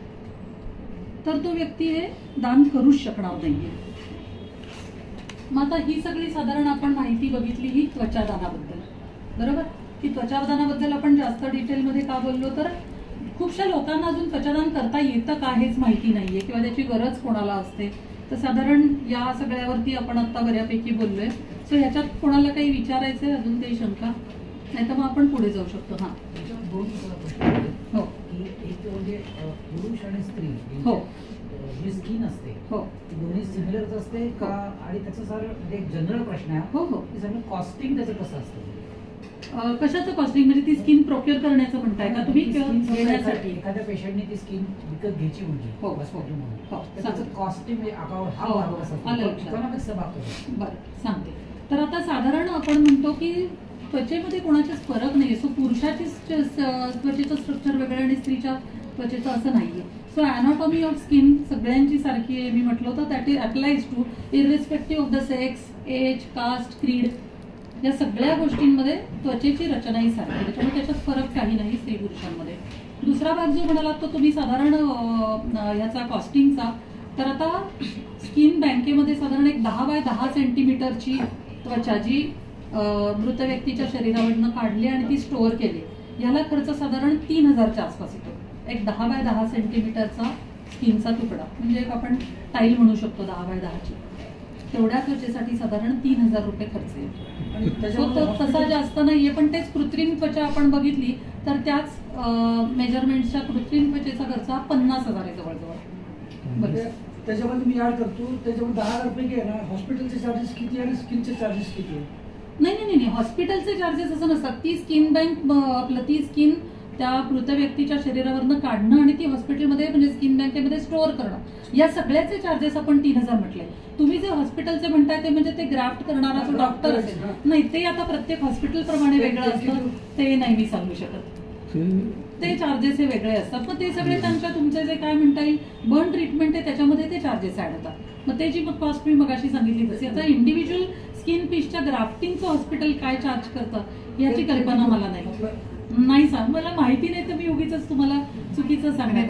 तर तो व्यक्ती हे दान करूच शकणार नाहीये. मग आता ही सगळी साधारण आपण माहिती बघितली ही त्वचादानाबद्दल, बरोबर. की त्वचादानाबद्दल आपण जास्त डिटेलमध्ये का बोललो, तर खूपशा लोकांना अजून त्वचादान करता येतं का हेच माहिती नाहीये किंवा त्याची गरज कोणाला असते. तर साधारण या सगळ्यावरती आपण आता बऱ्यापैकी बोललोय. सो ह्याच्यात कोणाला काही विचारायचंय, अजून काही शंका नाही तर मग आपण पुढे जाऊ शकतो. हा, दोन प्रश्न आहेत. हो, की एक म्हणजे पुरुष आणि स्त्री हो, जी स्किन असते हो, ती दोन्ही सिमिलरच असते का? आणि त्याचं सर एक जनरल प्रश्न आहे, हो, हो. की सगळं कॉस्टिंग त्याचं कसं असतं? कशाचं कॉस्टिंग म्हणजे ती स्किन प्रोक्युअर करण्याचं म्हणताय का तुम्ही? घेण्यासाठी एखाद्या पेशंटने ती स्किन विकत घ्यायची म्हणजे हो, हॉस्पिटल म्हणून, हो, तर त्याचं कॉस्टिंग म्हणजे अकाउंट हा हो, भाग कसा असतो? आलं लक्षात. इकॉनॉमिक्सचा भाग कसा? बरं, सांगते. तर आता साधारण आपण म्हणतो की त्वचेमध्ये कोणाचाच फरक नाहीये. सो पुरुषाची त्वचेचं स्ट्रक्चर वेगळं आणि स्त्रीच्या त्वचेचं असं नाहीये. सो अॅनाटॉमी ऑफ स्किन सगळ्यांची सारखी आहे. मी म्हटलं होतं that is applies to irrespective of the sex, age, caste, creed, या सगळ्या गोष्टींमध्ये त्वचेची रचना ही सारखी, त्याच्यामुळे त्याच्यात फरक काही नाही स्त्री पुरुषांमध्ये. दुसरा भाग जो म्हणाला तो तुम्ही साधारण ह्याचा कॉस्टिंगचा, तर आता स्किन बँकेमध्ये साधारण एक 10 बाय 10 सेंटीमीटरची त्वचा जी मृत व्यक्तीच्या शरीरावरनं काढली आणि ती स्टोअर केली, याला खर्च साधारण 3000च्या आसपास येतो. एक 10 बाय 10 सेंटीमीटरचा स्किनचा तुकडा म्हणजे एक आपण टाईल म्हणू शकतो 10 बाय 10ची, तेवढ्या त्वचेसाठी साधारण 3000 रुपये खर्च येतो. तसा जास्त नाहीये. पण तेच कृत्रिम त्वचा आपण बघितली तर त्याच मेजरमेंटच्या कृत्रिम त्वचेचा खर्च 50,000 आहे जवळजवळ. त्याच्यामध्ये मी ऍड करतो, त्याच्यामध्ये 10,000 रुपये आहे ना, हॉस्पिटलचे चार्जेस किती आणि स्किनचे चार्जेस किती आहे? नाही, हॉस्पिटलचे चार्जेस असं नसतात. ती स्किन बँक आपलं ती स्किन त्या मृत व्यक्तीच्या शरीरावरनं काढणं आणि ती हॉस्पिटलमध्ये म्हणजे स्किन बँकेमध्ये स्टोअर करणं, या सगळ्याचे चार्जेस आपण 3000 म्हटले. तुम्ही जे हॉस्पिटलचे म्हणताय ते म्हणजे ते ग्राफ्ट करणारा जो डॉक्टर असेल, नाही ते आता प्रत्येक हॉस्पिटल प्रमाणे वेगळं असतं, ते नाही मी सांगू शकत. ते चार्जेस हे वेगळे असतात. मग ते सगळे त्यांच्या तुमचे जे काय म्हणता येईल बर्न ट्रीटमेंट आहे त्याच्यामध्ये ते चार्जेस ऍड होतात. मग ते जी कॉस्ट मी मगाशी सांगितली तशी. आता इंडिव्हिज्युअल स्किन पीसच्या ग्राफ्टिंगचं हॉस्पिटल काय चार्ज करतं याची कल्पना मला नाही सांग, मला माहिती नाही तर मी उगीच तुम्हाला चुकीचं सांगण्यात.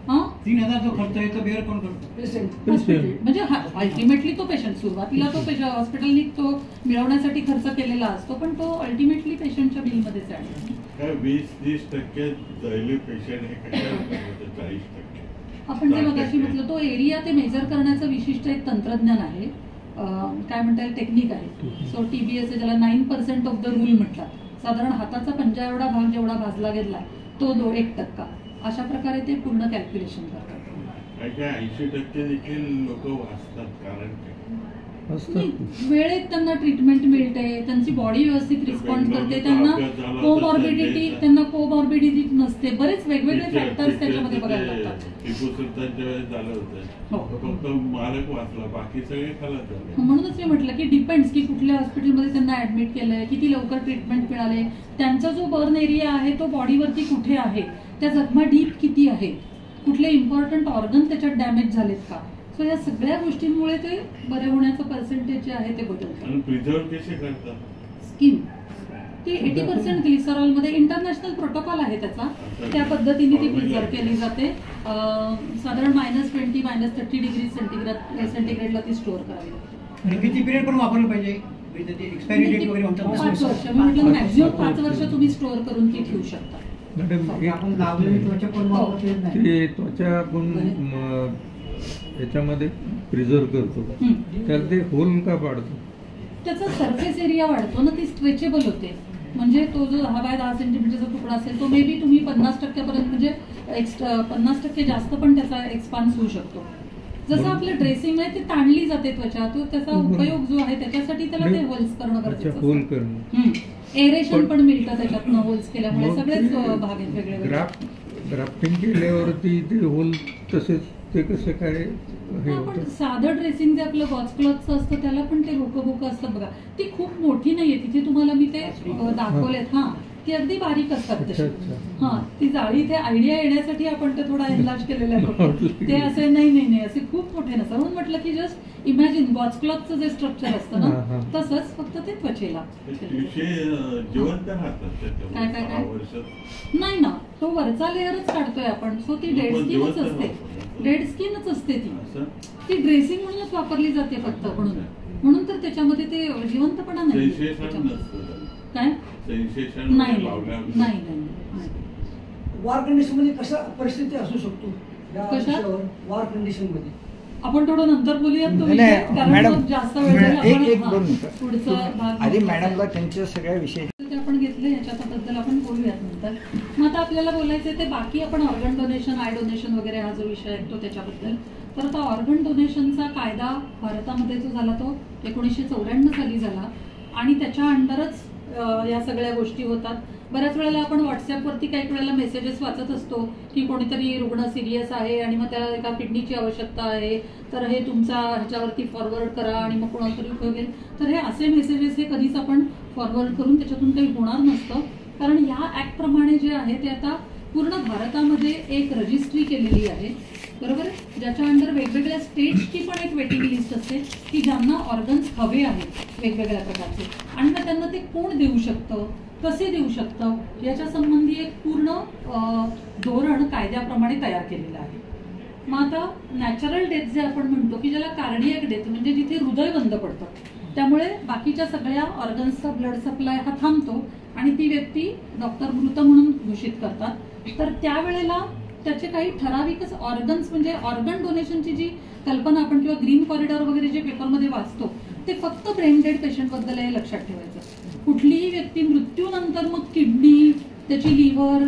3000 जो खर्च आहे तो बेअर कोण करतो? म्हणजे अल्टिमेटली तो पेशंट, सुरुवातीला तो हॉस्पिटलनी तो मिळवण्यासाठी खर्च केलेला असतो, पण तो अल्टिमेटली पेशंटच्या बिलमध्येच आहे. 20-30% पेशंट हे कशाला 40%? आपण जे मगाशी म्हटलं तो एरिया ते मेजर करण्याचं विशिष्ट एक तंत्रज्ञान आहे, काय म्हणता येईल टेक्निक आहे. सो TBS ज्याला 9% ऑफ द रूल म्हणतात. साधारण हाताचा पंजा एवढा भाग जेवढा भाजला गेलाय तो 1% अशा प्रकारे ते पूर्ण कॅल्क्युलेशन करतात. 80% देखील लोक वाचतात कारण नाही, वेळेत त्यांना ट्रीटमेंट मिळते, त्यांची बॉडी व्यवस्थित रिस्पॉन्ड करते, त्यांना कोमॉर्बिडिटी नसते, बरेच वेगवेगळे फॅक्टर्स त्याच्यामध्ये बघायला लागतात. टिपू सुलतानच्या वेळेस झालं होतं, फक्त मालक वाचला, बाकी सगळे खालास झाले. म्हणूनच मी म्हटलं की डिपेंड्स की कुठल्या हॉस्पिटलमध्ये त्यांना ऍडमिट केलंय, किती लवकर ट्रीटमेंट मिळाले, त्यांचा जो बर्न एरिया आहे तो बॉडीवरती कुठे आहे, त्या जखमा डीप किती आहे, कुठले इम्पॉर्टंट ऑर्गन त्याच्यात डॅमेज झालेत का. सो या सगळ्या गोष्टींमुळे ते बरे होण्याचं पर्सेंटेज जे आहे ते बदलतं. प्रिझर्व कसे करतात? स्किन ती 80% ग्लिसरॉल मध्ये इंटरनॅशनल प्रोटोकॉल आहे त्याचा, त्या पद्धतीने ती प्रिझर्व केली जाते. साधारण -20 -30 डिग्री सेंटीग्रेडला ती स्टोअर करावी लागते. आणि किती पिरियड पण वापरलं पाहिजे? एक्सपायरी डेट वगैरे म्हणतात 5 वर्ष. मी म्हटलं मॅक्झिमम 5 वर्ष तुम्ही स्टोअर करून ती ठेवू शकता. आपण लावलेली त्वचा पण वापरत नाही. ते त्वचा आपण याच्यामध्ये प्रिझर्व करतो, त्याला ते होल का पाडतो? त्याचा सरफेस एरिया वाढतो ना, ती स्ट्रेचेबल होते. म्हणजे तो जो 10 बाय 10 सेंटीमीटरचा तुकडा असेल तो मे बी तुम्ही 50% म्हणजे 50% जास्त पण त्याचा एक्सपान्स होऊ शकतो. जसं आपलं ड्रेसिंग आहे ते ताणली जाते त्वचा, तो त्याचा उपयोग जो आहे त्याच्यासाठी त्याला ते होल्स करणं गरजेचं असतं. एरेशन पण मिळतं त्याच्यातनं होल्स केल्यामुळे. सगळेच भाग आहेत वेगळे. ग्राफ्टिंग केल्यावरती ते होल तसेच ते कसं काय? पण साधं ड्रेसिंग जे आपलं गॉचक्लॉथचं असतं त्याला पण ते भोकं असतात बघा, ती खूप मोठी नाहीये. तिथे तुम्हाला मी ते दाखवलेत. हा, ती अगदी बारीक असतात तशी. हा, ती जाळी इथे आयडिया येण्यासाठी आपण ते थोडा एनलार्ज केलेला आहे. ते असे नाही असे खूप मोठे नसतात. म्हणून म्हटलं की जस्ट इमॅजिन गॉचक्लॉथचं जे स्ट्रक्चर असतं ना तसंच, फक्त ते त्वचेला. काय नाही ना, तो वरचा लेअरच काढतोय आपण. सो ती डेड स्किनच असते. ती ड्रेसिंग म्हणूनच वापरली जाते फक्त, म्हणून तर त्याच्यामध्ये ते जिवंतपणा नाही. काय नाही. वॉर कंडिशन मध्ये कशा परिस्थिती असू शकतो? वॉर कंडिशन मध्ये आपण थोडं नंतर बोलूयात. मॅडम जास्त वेळ एक दोन पुढचा भाग आधी मॅडमला त्यांच्या सगळ्या विषय आपण घेतले, याच्याबद्दल आपण बोलूयात नंतर. मग आता आपल्याला बोलायचं ते बाकी आपण ऑर्गन डोनेशन, आय डोनेशन वगैरे हा जो विषय आहे तो त्याच्याबद्दल. तर आता ऑर्गन डोनेशनचा कायदा भारतामध्ये जो झाला तो 1994 साली झाला आणि त्याच्या अंडरच या सगळ्या गोष्टी होतात. बऱ्याच वेळेला आपण व्हॉट्सअपवरती काही वेळेला मेसेजेस वाचत असतो की कोणीतरी रुग्ण सिरियस आहे आणि मग त्याला एका किडनीची आवश्यकता आहे, तर हे तुमचा ह्याच्यावरती फॉरवर्ड करा आणि मग कोणाला तरी उपयोग येईल. तर हे असे मेसेजेस हे कधीच आपण फॉरवर्ड करून त्याच्यातून काही होणार नसतं. कारण या ऍक्ट प्रमाणे जे आहे ते आता पूर्ण भारतामध्ये एक रजिस्ट्री केलेली आहे, बरोबर, ज्याच्या अंडर वेगवेगळ्या स्टेट्सची पण एक वेटिंग लिस्ट असते की ज्यांना ऑर्गन्स हवे आहेत वेगवेगळ्या प्रकारचे, आणि मग त्यांना ते कोण देऊ शकतं, कसे देऊ शकतं, याच्या संबंधी एक पूर्ण धोरण कायद्याप्रमाणे तयार केलेलं आहे. मग आता नॅचरल डेथ जे आपण म्हणतो की ज्याला कार्डियक डेथ म्हणजे जिथे हृदय बंद पडतं, त्यामुळे बाकीच्या सगळ्या ऑर्गन्सचा ब्लड सप्लाय हा थांबतो आणि ती व्यक्ती डॉक्टर मृत म्हणून घोषित करतात. तर त्यावेळेला त्याचे काही ठराविकच ऑर्गन्स म्हणजे ऑर्गन डोनेशनची जी कल्पना आपण किंवा ग्रीन कॉरिडॉर वगैरे जे पेपरमध्ये वाचतो ते फक्त ब्रेन डेड पेशंटबद्दल हे लक्षात ठेवायचं. कुठलीही व्यक्ती मृत्यूनंतर मग किडनी, त्याची लिव्हर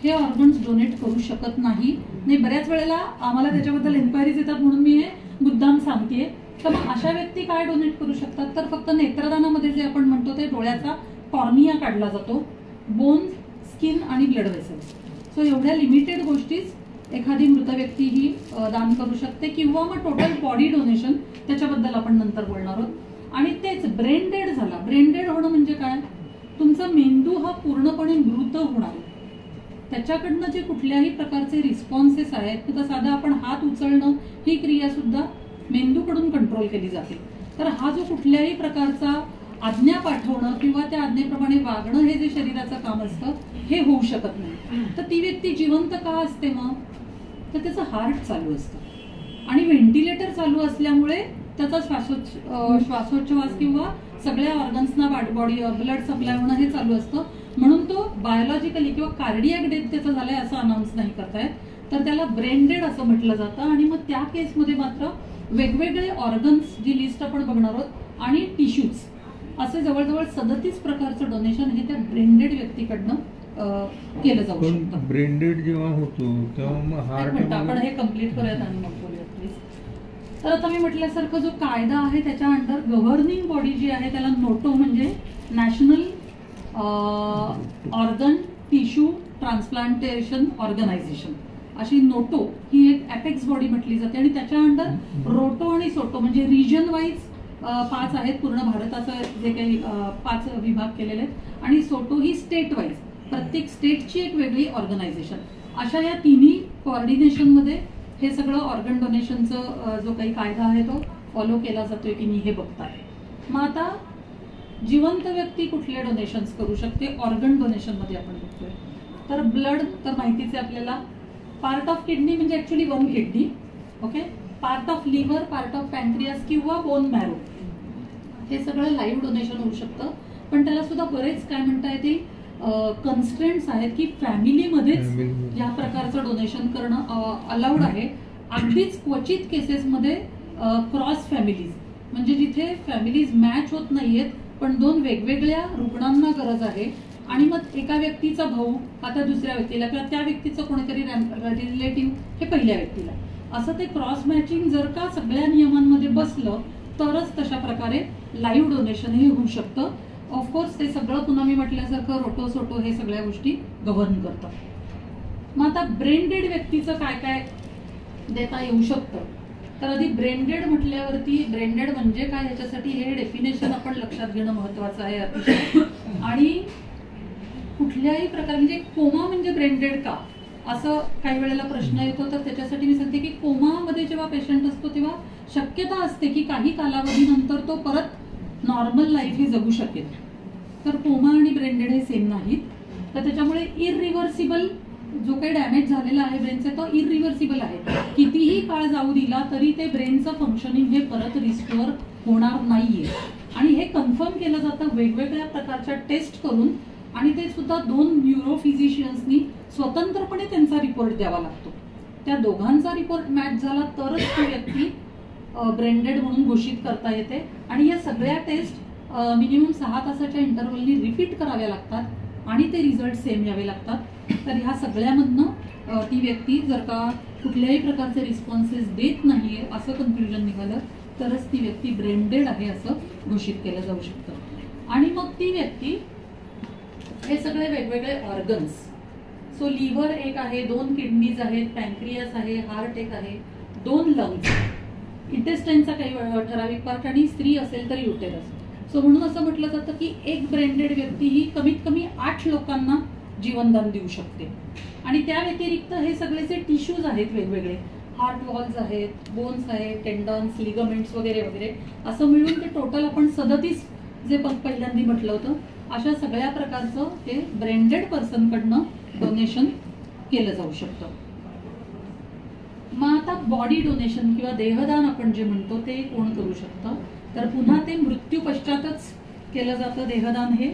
हे ऑर्गन्स डोनेट करू शकत नाही. बऱ्याच वेळेला आम्हाला त्याच्याबद्दल एन्क्वायरीज येतात म्हणून मी हे मुद्दाम सांगतेय. तर मग अशा व्यक्ती काय डोनेट करू शकतात, तर फक्त नेत्रदानामध्ये जे आपण म्हणतो ते डोळ्याचा कॉर्निया काढला जातो, बोन्स, स्किन आणि ब्लड वेसल्स. सो एवढ्या लिमिटेड गोष्टीच एखादी मृत व्यक्ती ही दान करू शकते. किंवा मग टोटल बॉडी डोनेशन, त्याच्याबद्दल आपण नंतर बोलणार आहोत. आणि तेच ब्रेन डेड झाला. ब्रेन डेड होणं म्हणजे काय, तुमचा मेंदू हा पूर्णपणे मृत होणार, त्याच्याकडनं जे कुठल्याही प्रकारचे रिस्पॉन्सेस आहेत, तर साधा आपण हात उचलणं ही क्रिया सुद्धा मेंदूकडून कंट्रोल केली जाते. तर हा जो कुठल्याही प्रकारचा आज्ञा पाठवणं किंवा त्या आज्ञेप्रमाणे वागणं हे जे शरीराचं काम असतं हे होऊ शकत नाही. तर ती व्यक्ती जिवंत का असते मग, तर त्याचं हार्ट चालू असतं आणि व्हेंटिलेटर चालू असल्यामुळे त्याचा श्वासोच्छवास किंवा सगळ्या ऑर्गन्सना बॉडी ब्लड सप्लाय होणं हे चालू असतं. म्हणून तो बायोलॉजिकली किंवा कार्डियक डेथ त्याचा झालाय असं अनाऊन्स नाही करतायत, तर त्याला ब्रेन डेड असं म्हटलं जातं. आणि मग त्या केसमध्ये मात्र वेगवेगळे ऑर्गन्स जी लिस्ट आपण बघणार आहोत आणि टिश्यूज असे जवळजवळ 37 प्रकारचं डोनेशन हे त्या ब्रेनडेड व्यक्तीकडनं केलं जाऊ शकतं. ब्रेनडेड जेव्हा होतो तेव्हा मग हार्ट, आपण हे कम्प्लीट करूयात आणि मग बोलूयात प्लीज. तर आता मी म्हटल्यासारखं जो कायदा आहे त्याच्या अंडर गव्हर्निंग बॉडी जी आहे त्याला नोटो म्हणजे national organ tissue transplantation organisation अशी नोटो ही एक अपेक्स बॉडी म्हटली जाते आणि त्याच्या अंडर रोटो आणि सोटो म्हणजे रिजन वाईज 5 आहेत पूर्ण भारताचं जे काही 5 विभाग केलेले आहेत आणि सोटो ही स्टेट वाईज प्रत्येक स्टेटची एक वेगळी ऑर्गनायझेशन अशा या तिन्ही कोऑर्डिनेशनमध्ये हे सगळं ऑर्गन डोनेशनचं जो काही कायदा आहे तो फॉलो केला जातोय की नाही हे बघताय. मग आता जिवंत व्यक्ती कुठले डोनेशन्स करू शकते ऑर्गन डोनेशनमध्ये आपण बघतोय तर ब्लड तर माहितीच आहे आपल्याला. पार्ट ऑफ किडनी म्हणजे actually 1 kidney okay. Part of liver part of pancreas किंवा बोन मॅरो हे सगळं लाईव्ह डोनेशन होऊ शकतं पण त्याला सुद्धा बरेच काय म्हणता येतील कन्स्ट्रेंट्स आहेत की फॅमिलीमध्येच या प्रकारचं डोनेशन करणं अलाउड आहे. अगदीच क्वचित केसेसमध्ये क्रॉस फॅमिलीज म्हणजे जिथे फॅमिलीज मॅच होत नाहीयेत पण 2 वेगवेगळ्या रुग्णांना गरज आहे आणि मग एका व्यक्तीचा भाऊ आता दुसऱ्या व्यक्तीला किंवा त्या व्यक्तीचं कोणीतरी रिलेटिव्ह हे पहिल्या व्यक्तीला असं ते क्रॉस मॅचिंग जर का सगळ्या नियमांमध्ये बसलं तरच तशा प्रकारे लाईव्ह डोनेशन हे होऊ शकतं. ऑफकोर्स ते सगळं पुन्हा मी म्हटल्यासारखं रोटो सोटो हे सगळ्या गोष्टी गव्हर्न करतात. मग आता ब्रेन डेड व्यक्तीचं काय काय देता येऊ शकतं तर आधी ब्रेन डेड म्हटल्यावरती ब्रेन डेड म्हणजे काय ह्याच्यासाठी हे डेफिनेशन आपण लक्षात घेणं महत्वाचं आहे अतिशय. आणि कुठल्याही प्रकार म्हणजे कोमा म्हणजे ब्रेन डेड का असं काही वेळेला प्रश्न येतो तर त्याच्यासाठी मी सांगते की कोमामध्ये जेव्हा पेशंट असतो तेव्हा शक्यता असते की काही कालावधीनंतर तो परत नॉर्मल लाईफ हे जगू शकेल. तर कोमा आणि ब्रेन डेड हे सेम नाहीत तर त्याच्यामुळे इरिव्हर्सिबल जो काही डॅमेज झालेला आहे ब्रेनचा तो इरिव्हर्सिबल आहे. कितीही काळ जाऊ दिला तरी ते ब्रेनचं फंक्शनिंग हे परत रिस्टोअर होणार नाहीये आणि हे कन्फर्म केलं जातं वेगवेगळ्या प्रकारच्या टेस्ट करून आणि ते सुद्धा 2 न्यूरोफिजिशियन्सनी स्वतंत्रपणे त्यांचा रिपोर्ट द्यावा लागतो. त्या दोघांचा रिपोर्ट मॅच झाला तरच ती व्यक्ती ब्रेन डेड म्हणून घोषित करता येते आणि या सगळ्या टेस्ट मिनिमम 6 तासाच्या इंटरव्हलनी रिपीट कराव्या लागतात आणि ते रिझल्ट सेम यावे लागतात. तर ह्या सगळ्यामधनं ती व्यक्ती जर का कुठल्याही प्रकारचे रिस्पॉन्सेस देत नाहीये असं कन्क्लुजन निघालं तरच ती व्यक्ती ब्रेन डेड आहे असं घोषित केलं जाऊ शकतं. आणि मग ती व्यक्ती हे सगळे वेगवेगळे ऑर्गन्स सो लिव्हर एक आहे 2 किडनीज आहेत पॅन्क्रियास आहे हार्ट एक आहे 2 लंग्स इंटेस्टाईनचा काही ठराविक पार्ट आणि स्त्री असेल तर युटेरस. सो म्हणून असं म्हटलं जातं की एक ब्रेन डेड व्यक्ती ही कमीत कमी 8 लोकांना जीवनदान देऊ शकते. आणि त्या व्यतिरिक्त हे सगळेचे टिश्यूज आहेत वेगवेगळे हार्ट वॉल्स आहेत बोन्स आहेत टेंडन्स लिगमेंट्स वगैरे वगैरे असं मिळून ते टोटल आपण 37 जे पहिल्यांदा म्हटलं होतं अशा सगळ्या प्रकारचं हे ब्रेन डेड पर्सनकडनं डोनेशन केलं जाऊ शकतं. मग आता बॉडी डोनेशन किंवा देहदान आपण जे म्हणतो ते कोण करू शकतं तर पुन्हा ते मृत्यू पश्चातच केलं जातं देहदान हे.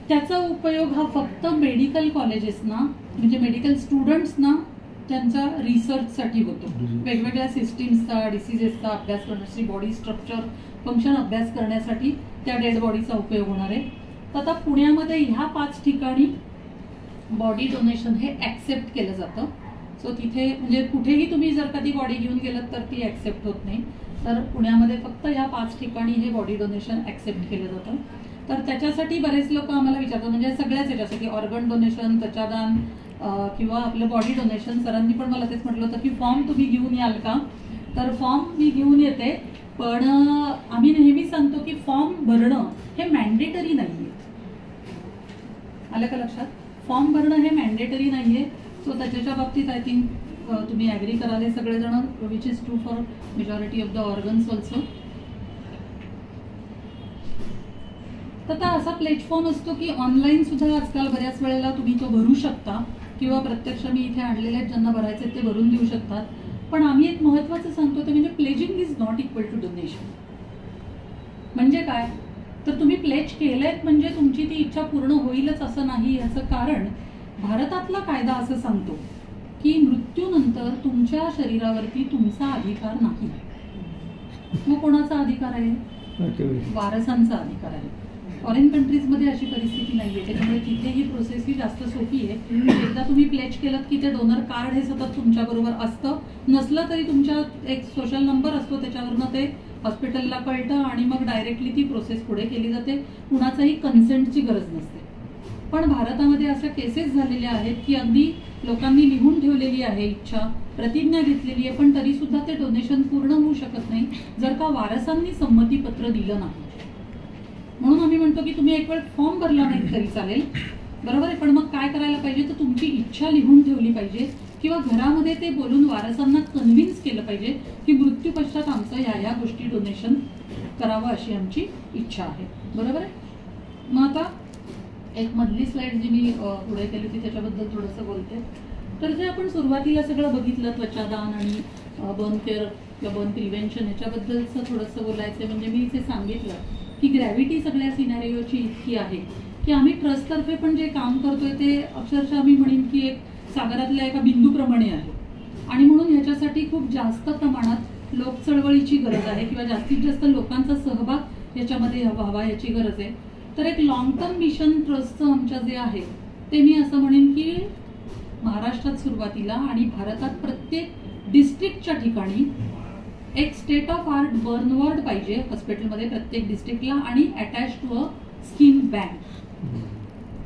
त्याचा उपयोग हा फक्त मेडिकल कॉलेजेसना म्हणजे मेडिकल स्टुडंट्सना त्यांच्या रिसर्चसाठी होतो. वेगवेगळ्या सिस्टीम्सचा डिसिजेसचा अभ्यास करण्यासाठी बॉडी स्ट्रक्चर फंक्शन अभ्यास करण्यासाठी त्या डेड बॉडीचा उपयोग होणार आहे. तर आता पुण्यामध्ये ह्या 5 ठिकाणी बॉडी डोनेशन हे ऍक्सेप्ट केलं जातं. सो तिथे म्हणजे कुठेही तुम्ही जर कधी बॉडी घेऊन गेलात तर ती ऍक्सेप्ट होत नाही. तर पुण्यामध्ये फक्त ह्या 5 ठिकाणी हे बॉडी डोनेशन ऍक्सेप्ट केलं जातं. तर त्याच्यासाठी बरेच लोक आम्हाला विचारतात म्हणजे सगळ्याच याच्यासाठी ऑर्गन डोनेशन त्वचादान किंवा आपलं बॉडी डोनेशन सरांनी पण मला तेच म्हटलं होतं की फॉर्म तुम्ही घेऊन याल का तर फॉर्म मी घेऊन येते पण आम्ही नेहमी सांगतो की फॉर्म भरणं हे मॅन्डेटरी नाहीये. आलं का लक्षात? फॉर्म भरणं हे मॅन्डेटरी नाहीये. सो त्याच्या बाबतीत आय थिंक तुम्ही ॲग्री कराल सगळेजण which is true for majority of the organs also. तर असा प्लॅटफॉर्म असतो की ऑनलाईन सुद्धा आजकाल बऱ्याच वेळेला तुम्ही तो भरू शकता किंवा प्रत्यक्ष मी इथे आणलेले आहेत ज्यांना भरायचे ते भरून देऊ शकतात. पण आम्ही एक महत्वाचं सांगतो ते म्हणजे pledging is not equal to donation. म्हणजे काय तर तुम्ही प्लेज केलेत म्हणजे तुमची ती इच्छा पूर्ण होईलच असं नाही. याचं कारण भारतातला कायदा असं सांगतो की मृत्यूनंतर तुमच्या शरीरावरती तुमचा अधिकार नाही. मग कोणाचा अधिकार आहे? वारसांचा अधिकार आहे. फॉरेन कंट्रीजमध्ये अशी परिस्थिती नाहीये त्याच्यामुळे तिथेही प्रोसेस ही जास्त सोपी आहे. एकदा तुम्ही प्लेच केलं की ते डोनर कार्ड हे सतत तुमच्याबरोबर असतं, नसलं तरी तुमच्या एक सोशल नंबर असतो, त्याच्यावरनं ते हॉस्पिटलला कळतं आणि मग डायरेक्टली ती प्रोसेस पुढे केली जाते. कुणाचाही कन्सेंटची गरज नसते. पण भारतामध्ये अशा केसेस झालेल्या आहेत की अगदी लोकांनी लिहून ठेवलेली आहे इच्छा, प्रतिज्ञा घेतलेली आहे, पण तरी सुद्धा ते डोनेशन पूर्ण होऊ शकत नाही जर का वारसांनी संमतीपत्र दिलं नाही. म्हणून आम्ही म्हणतो की तुम्ही एक वेळ फॉर्म भरला नाही तरी चालेल, बरोबर आहे, पण मग काय करायला पाहिजे तर तुमची इच्छा लिहून ठेवली पाहिजे किंवा घरामध्ये ते बोलून वारसांना कन्व्हिन्स केलं पाहिजे की मृत्यू पश्चात आमचं या गोष्टी डोनेशन करावं अशी आमची इच्छा आहे, बरोबर आहे. मग आता एक मधली स्लाइड जी मी पुढे केली होती त्याच्याबद्दल थोडंसं बोलते. तर जे आपण सुरुवातीला सगळं बघितलं त्वचादान आणि बर्न केअर किंवा बर्न प्रिव्हेन्शन ह्याच्याबद्दलचं थोडंसं बोलायचं म्हणजे मी इथे सांगितलं की ग्रॅव्हिटी सगळ्या सिनारिओची इतकी आहे की आम्ही ट्रस्टतर्फे पण जे काम करतोय ते अक्षरशः मी म्हणेन की एक सागरातल्या एका बिंदूप्रमाणे आहे आणि म्हणून ह्याच्यासाठी खूप जास्त प्रमाणात लोक चळवळीची गरज आहे किंवा जास्तीत जास्त लोकांचा सहभाग याच्यामध्ये व्हावा याची गरज आहे. तर एक लॉंग टर्म मिशन ट्रस्टचं आमचं जे आहे ते मी असं म्हणेन की महाराष्ट्रात सुरुवातीला आणि भारतात प्रत्येक डिस्ट्रिक्टच्या ठिकाणी एक state of art burn ward पाहिजे हॉस्पिटलमध्ये प्रत्येक डिस्ट्रिक्टला आणि attach to a skin bank.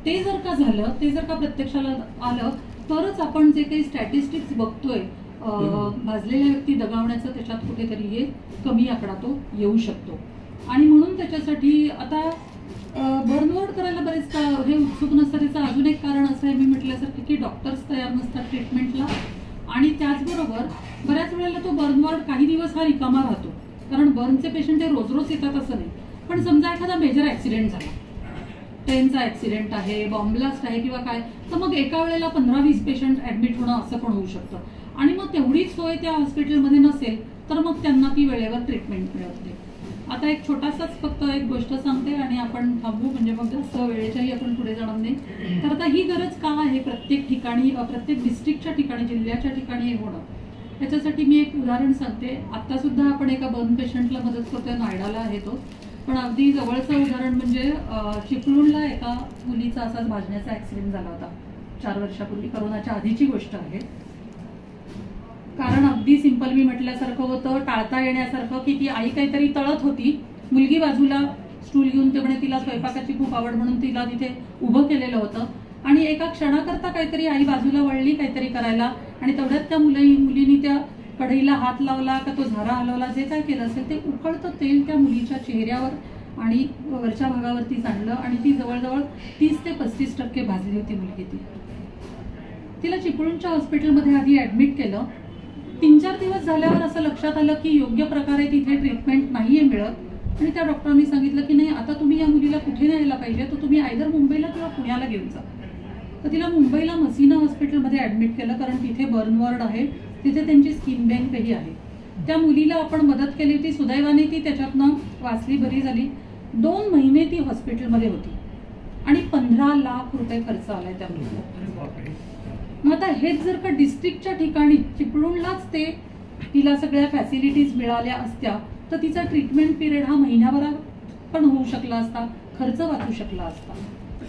ते जर का झालं, ते जर का प्रत्यक्षाला आलं तरच आपण जे काही स्टॅटिस्टिक्स बघतोय भाजलेल्या व्यक्ती दगावण्याचं त्याच्यात कुठेतरी हे कमी आकडा तो येऊ शकतो. आणि म्हणून त्याच्यासाठी आता बर्नवर्ड करायला बरेच हे उत्सुक नसतं. त्याचं अजून एक कारण असं आहे मी म्हटल्यासारखं की डॉक्टर्स तयार नसतात ट्रीटमेंटला आणि त्याचबरोबर बऱ्याच वेळेला तो बर्नवर्ड काही दिवस हा रिकामा राहतो कारण बर्नचे पेशंट हे रोज रोज येतात असं नाही. पण समजा एखादा मेजर ऍक्सिडेंट झाला, ट्रेनचा ऍक्सिडेंट आहे, बॉम्ब ब्लास्ट आहे किंवा काय, तर मग एका वेळेला 15-20 पेशंट ऍडमिट होणं असं पण होऊ शकतं आणि मग तेवढीच सोय त्या हॉस्पिटलमध्ये नसेल तर मग त्यांना ती वेळेवर ट्रीटमेंट मिळत नाही. आता एक छोटासाच फक्त एक गोष्ट सांगते आणि आपण थांबू म्हणजे मग जास्त वेळेच्याही आपण पुढे जाणार नाही. तर आता ही गरज का आहे प्रत्येक ठिकाणी, प्रत्येक डिस्ट्रिक्टच्या ठिकाणी, जिल्ह्याच्या ठिकाणी हे होणं, याच्यासाठी मी एक उदाहरण सांगते. आता सुद्धा आपण एका बर्न पेशंटला मदत करतोय, नायडाला आहे तो, पण अगदी जवळचं उदाहरण म्हणजे चिपळूणला एका मुलीचा असाच भाजण्याचा ऍक्सिडेंट झाला होता 4 वर्षापूर्वी, करोनाच्या आधीची गोष्ट आहे. कारण अगदी सिंपल मी म्हटल्यासारखं होतं, टाळता येण्यासारखं की ती आई काहीतरी तळत होती, मुलगी बाजूला स्टूल घेऊन ते म्हणे तिला स्वयंपाकाची खूप आवड म्हणून तिला तिथे उभं केलेलं होतं आणि एका क्षणाकरता काहीतरी आई बाजूला वळली काहीतरी करायला आणि तेवढ्यात त्या मुलीने त्या कढईला हात लावला का तो झारा हलवला, जे काय केलं असेल ते उकळतं तेल त्या मुलीच्या चेहऱ्यावर आणि वरच्या भागावरती सांडलं आणि ती जवळजवळ 30 ते 35% भाजली होती मुलगी. तिला चिपळूणच्या हॉस्पिटलमध्ये आधी ऍडमिट केलं. 3-4 दिवस झाल्यावर असं लक्षात आलं की योग्य प्रकारे तिथे ट्रीटमेंट नाहीये मिळत आणि त्या डॉक्टरांनी सांगितलं की नाही आता तुम्ही या मुलीला कुठे न्यायला पाहिजे, तर तुम्ही आयदर मुंबईला किंवा पुण्याला घेऊन जा. तर तिला मुंबईला मसिना हॉस्पिटलमध्ये ऍडमिट केलं कारण तिथे बर्न वॉर्ड आहे, तिथे त्यांची स्किन बँकही आहे. त्या मुलीला आपण मदत केली होती, सुदैवाने ती त्याच्यातनं वाचली, बरी झाली. 2 महिने ती हॉस्पिटलमध्ये होती आणि 15 लाख रुपये खर्च आलाय त्या मुलीला. मग आता हेच जर का डिस्ट्रिक्टच्या ठिकाणी चिपळूणलाच ते तिला सगळ्या फॅसिलिटीज मिळाल्या असत्या तर तिचा ट्रीटमेंट पिरियड हा महिन्याभरात पण होऊ शकला असता, खर्च वाचू शकला असता.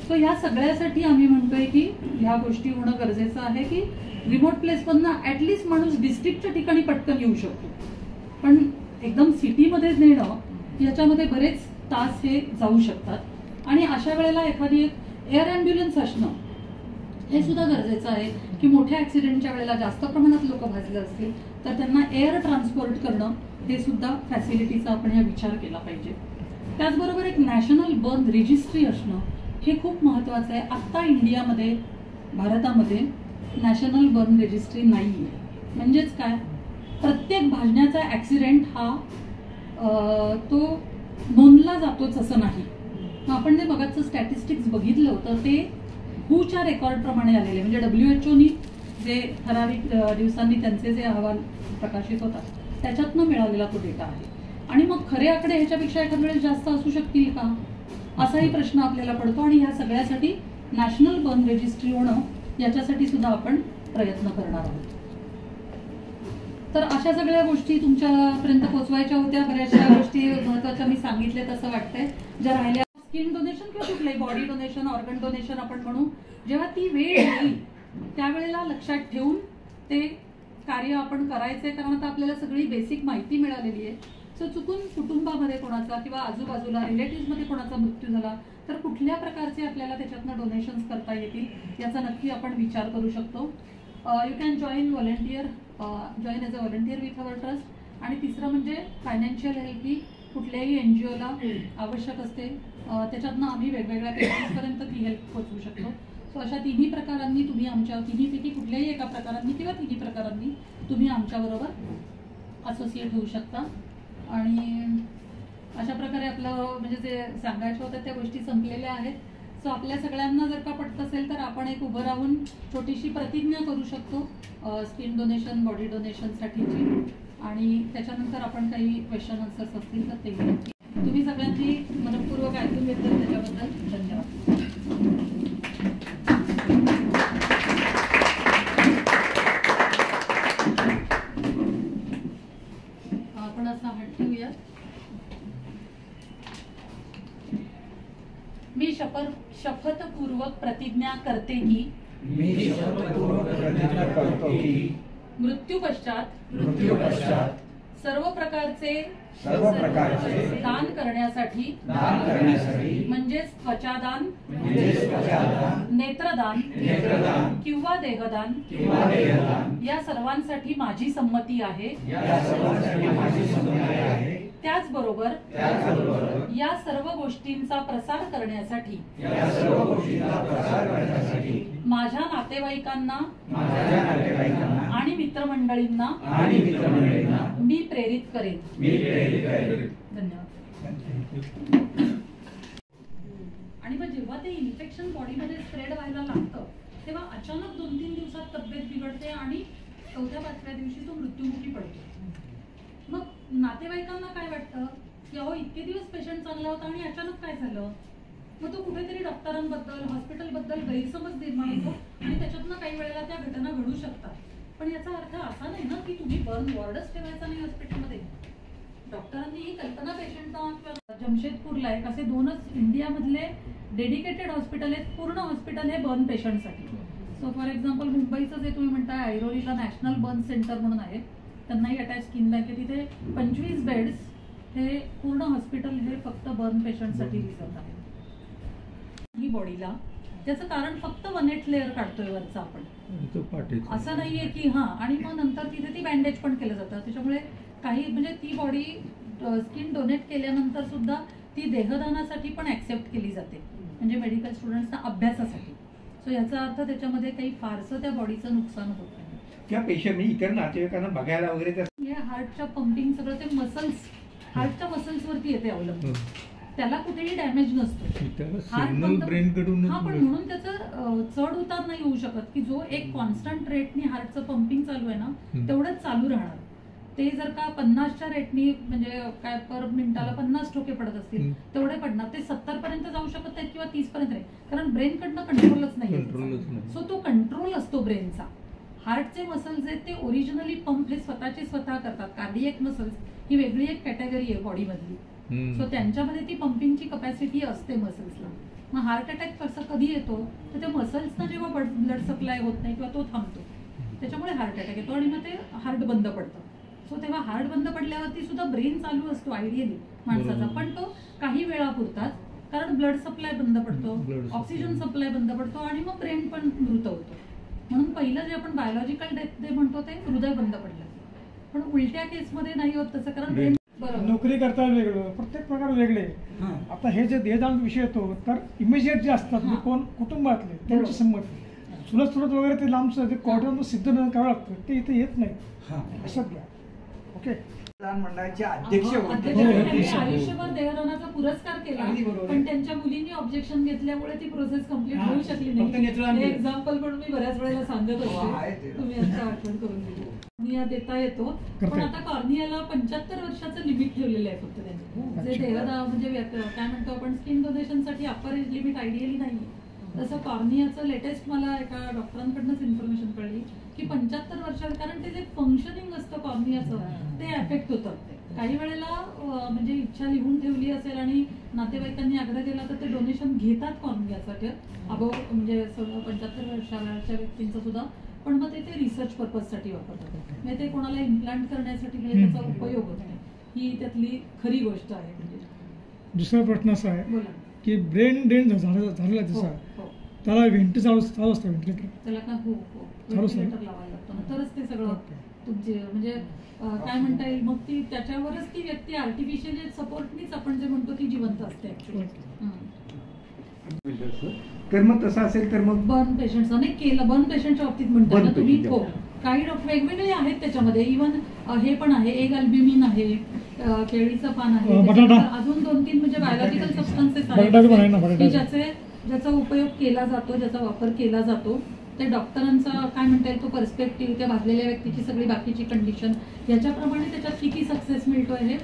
सो ह्या सगळ्यासाठी आम्ही म्हणतोय की ह्या गोष्टी होणं गरजेचं आहे की रिमोट प्लेसमधनं ऍटलिस्ट माणूस डिस्ट्रिक्टच्या ठिकाणी पटकन येऊ शकतो, पण एकदम सिटीमध्ये नेणं याच्यामध्ये बरेच तास हे जाऊ शकतात आणि अशा वेळेला एखादी एक एअर ॲम्ब्युलन्स असणं हे सुद्धा गरजेचं आहे की मोठ्या ऍक्सिडेंटच्या वेळेला जास्त प्रमाणात लोक भाजले असतील तर त्यांना एअर ट्रान्सपोर्ट करणं हे सुद्धा फॅसिलिटीचा आपण या विचार केला पाहिजे. त्याचबरोबर एक नॅशनल बर्न रजिस्ट्री असणं हे खूप महत्त्वाचं आहे. आत्ता इंडियामध्ये, भारतामध्ये नॅशनल बर्न रजिस्ट्री नाही आहे. म्हणजेच काय, प्रत्येक भाजण्याचा ऍक्सिडेंट हा तो नोंदला जातोच असं नाही. आपण जे बघायचं स्टॅटिस्टिक्स बघितलं होतं ते हूच्या रेकॉर्ड प्रमाणे आलेले, म्हणजे WHO जे ठराविक दिवसांनी त्यांचे जे अहवाल प्रकाशित होतात त्याच्यातनं मिळालेला तो डेटा आहे. आणि मग खरे आकडे ह्याच्यापेक्षा एखाद्या वेळेस जास्त असू शकतील का असाही प्रश्न आपल्याला पडतो आणि ह्या सगळ्यासाठी नॅशनल बर्न रजिस्ट्री होणं याच्यासाठी सुद्धा आपण प्रयत्न करणार आहोत. तर अशा सगळ्या गोष्टी तुमच्यापर्यंत पोहोचवायच्या होत्या. बऱ्याचशा गोष्टी महत्त्वाच्या मी सांगितल्या तसं वाटतंय. ज्या राहिल्या स्किन डोनेशन किंवा कुठलंही बॉडी डोनेशन, ऑर्गन डोनेशन आपण म्हणू, जेव्हा ती वेळ येईल त्यावेळेला लक्षात ठेवून ते कार्य आपण करायचंय. कारण आता आपल्याला सगळी बेसिक माहिती मिळालेली आहे. सो चुकून कुटुंबामध्ये कोणाचा किंवा आजूबाजूला रिलेटिव्हमध्ये कोणाचा मृत्यू झाला तर कुठल्या प्रकारचे आपल्याला त्याच्यातनं डोनेशन्स करता येतील याचा नक्की आपण विचार करू शकतो. You can join join as a volunteer with our trust. आणि तिसरं म्हणजे फायनान्शियल हेल्प ही कुठल्याही NGOला आवश्यक असते. त्याच्यातनं आम्ही वेगवेगळ्या पेशंट्सपर्यंत ती हेल्प पोहोचवू शकतो. सो अशा तिन्ही प्रकारांनी तुम्ही आमच्या तिन्हीपैकी कुठल्याही एका प्रकारांनी किंवा तिन्ही प्रकारांनी तुम्ही आमच्याबरोबर असोसिएट होऊ शकता. आणि अशा प्रकारे आपलं म्हणजे जे सांगायचं होतं त्या गोष्टी संपलेल्या आहेत. सो आपल्या सगळ्यांना जर का पटत असेल तर आपण एक उभं राहून छोटीशी प्रतिज्ञा करू शकतो स्किन डोनेशन, बॉडी डोनेशनसाठीची. आणि त्याच्यानंतर आपण काही क्वेश्चन आन्सर्स असतील तर ते घेऊ. तुम्ही सगळ्यांनी मनपूर्वक ऐकून घेतलं त्याच्याबद्दल धन्यवाद. आपण असा हात ठेवूया. मी शपथपूर्वक प्रतिज्ञा करते की मृत्यू पश्चात सर्व प्रकारचे दान करण्यासाठी म्हणजेच त्वचादान, नेत्रदान किंवा देहदान या सर्वांसाठी माझी संमती आहे. त्याचबरोबर या सर्व गोष्टींचा प्रसार करण्यासाठी माझ्या नातेवाईकांना आणि मित्रमंडळींना मी प्रेरित करेन. धन्यवाद. आणि मग जेव्हा ते इन्फेक्शन बॉडीमध्ये स्प्रेड व्हायला लागतं तेव्हा अचानक 2-3 दिवसात तब्येत बिघडते आणि 4-5व्या दिवशी तो मृत्युमुखी पडतो. मग नातेवाईकांना काय वाटतं की अहो इतके दिवस पेशंट चांगला होता आणि अचानक काय झालं. मग तो कुठेतरी डॉक्टरांबद्दल, हॉस्पिटलबद्दल गैरसमज निर्माण होतो आणि त्याच्यातनं काही वेळेला त्या घटना घडू शकतात. पण याचा अर्थ असा नाही ना की तुम्ही बर्न वॉर्डच ठेवायचा नाही हॉस्पिटलमध्ये. डॉक्टरांनी ही कल्पना पेशंटचा जमशेदपूरला एक असे 2च इंडियामधले डेडिकेटेड हॉस्पिटल आहेत, पूर्ण हॉस्पिटल हे बर्न पेशंटसाठी. सो फॉर एक्झाम्पल मुंबईचं जे तुम्ही म्हणताय ऐरोलीला नॅशनल बर्न सेंटर म्हणून आहे, त्यांनाही अटॅच स्किन बँक आहे. तिथे 25 बेड्स हे पूर्ण हॉस्पिटल हे फक्त बर्न पेशंटसाठी रिझर्व आहे. ही बॉडीला त्याचं कारण फक्त 1/8 लेअर काढतोय वरचा आपण, असं नाहीये की हा. आणि मग नंतर तिथे ती बँडेज पण केलं जातं. त्याच्यामुळे काही म्हणजे ती बॉडी स्किन डोनेट केल्यानंतर सुद्धा ती देहदानासाठी पण ऍक्सेप्ट केली जाते, म्हणजे मेडिकल स्टुडंट्सना अभ्यासासाठी. सो याचा अर्थ त्याच्यामध्ये काही फारसं त्या बॉडीचं नुकसान होत नाही. त्या पेशंटनी इतर नातेवाईकांना बघायला वगैरे हार्टच्या पंपिंग सगळं ते मसल्स, हार्टच्या मसल्स वरती येते अवलंबून. त्याला कुठेही डॅमेज नसतो. हा पण म्हणून त्याचं चढ उतार नाही होऊ शकत की जो एक कॉन्स्टंट रेटनी हार्टचं पंपिंग चालू आहे ना तेवढंच चालू राहणार. ते जर का 50च्या रेटनी म्हणजे काय पर मिनिटाला 50 ठोके पडत असतील तेवढे पडणार. ते 70 पर्यंत जाऊ शकत आहेत किंवा 30 पर्यंत आहे, कारण ब्रेनकडनं कंट्रोलच नाही. सो तो कंट्रोल असतो ब्रेनचा. हार्टचे मसल्स आहेत ते ओरिजिनली पंप हे स्वतः करतात. कार्डियक मसल्स ही वेगळी एक कॅटेगरी आहे बॉडीमधली. सो त्यांच्यामध्ये ती पंपिंगची कपॅसिटी असते मसल्सला. मग हार्ट अटॅक कसं कधी येतो तर त्या मसल्सना जेव्हा ब्लड सप्लाय होत नाही किंवा तो थांबतो त्याच्यामुळे हार्ट अटॅक येतो आणि मग ते हार्ट बंद पडतं. सो तेव्हा हार्ट बंद पडल्यावरती सुद्धा ब्रेन चालू असतो आयडियली माणसाचा, पण तो काही वेळापुरताच, कारण ब्लड सप्लाय बंद पडतो, ऑक्सिजन सप्लाय बंद पडतो आणि मग ब्रेन पण मृत होतो. म्हणून पहिलं जे आपण बायोलॉजिकल डेथ जे म्हणतो ते हृदय बंद पडलं. पण उलट्या केसमध्ये नाही होत तसं, कारण ब्रेन नोकरी करता वेगळं, प्रत्येक प्रकार वेगळे. आता हे जे देहदान विषय येतो तर इमिजिएट जे असतात कोण कुटुंबातले त्यांची संमती, चुलत वगैरे ते लांबचं ते कोर्टात सिद्ध करावं लागतं, ते इथे येत नाही. असं घ्या. ओके. मंडळाचे अध्यक्ष आयुष्यभर देहदानाचा पुरस्कार केला, पण त्यांच्या मुलींनी ऑब्जेक्शन घेतल्यामुळे ती प्रोसेस कम्प्लीट होऊ शकली नाही. एक्झाम्पल पण मी बऱ्याच वेळेला सांगत होते, तुम्ही आमच्या आठवण करून दिली. कॉर्निया देता येतो, पण आता कॉर्नियाला 75 वर्षाचं लिमिट ठेवलेलं आहे फक्त त्यांचं. जे देहदान म्हणजे काय म्हणतो आपण स्किन डोनेशनसाठी अप्पर एज लिमिट आयडियली नाही. तसं कॉर्नियाचं लेटेस्ट मला एका डॉक्टरांकडूनच इन्फॉर्मेशन कळली की 75 वर्षात, कारण ते जे फंक्शनिंग असतं कॉर्नियाचं ते अफेक्ट होतं. काही वेळेला म्हणजे इच्छा लिहून ठेवली असेल आणि नातेवाईकांनी आग्रह केला तर ते डोनेशन घेतात कॉर्नियासाठी अबव म्हणजे 75 वर्षाच्या व्यक्तींचं सुद्धा, पण मग ते रिसर्च पर्पजसाठी वापरतात. म्हणजे ते कोणाला इम्प्लांट करण्यासाठी म्हणजे त्याचा उपयोग होत नाही, ही त्यातली खरी गोष्ट आहे. म्हणजे दुसरा प्रश्न असा आहे बोला की ब्रेन डेन झालेला त्याचा त्याला व्हेंटिलेटर चालू असतं, व्हेंटिलेटर त्याला का हो व्हेंटिलेटर लावायला लागतं तरच ते सगळं तुमचे म्हणजे काय म्हणता येईल. मग ती त्याच्यावरच ती व्यक्ती आर्टिफिशियल सपोर्टनीच आपण जे म्हणतो ती जिवंत असते ऍक्च्युअली. तर मग तसं असेल तर मग बर्न पेशंट्स नाही केलं, बर्न पेशंटच्या बाबतीत म्हणता ना तुम्ही. हो काही वेगवेगळे आहेत त्याच्यामध्ये, इव्हन हे पण आहे, एक अल्ब्युमिन आहे, केळीचं पान आहे, अजून 2-3 म्हणजे बायोलॉजिकल सबस्टन्सेस आहेत ज्याचा उपयोग केला जातो, ज्याचा वापर केला जातो. ते डॉक्टरांचा काय म्हणता येईल तो पर्स्पेक्टिव्ह, त्या भाजलेल्या व्यक्तीची सगळी बाकीची कंडिशन याच्याप्रमाणे त्याच्यात किती सक्सेस मिळतोय हे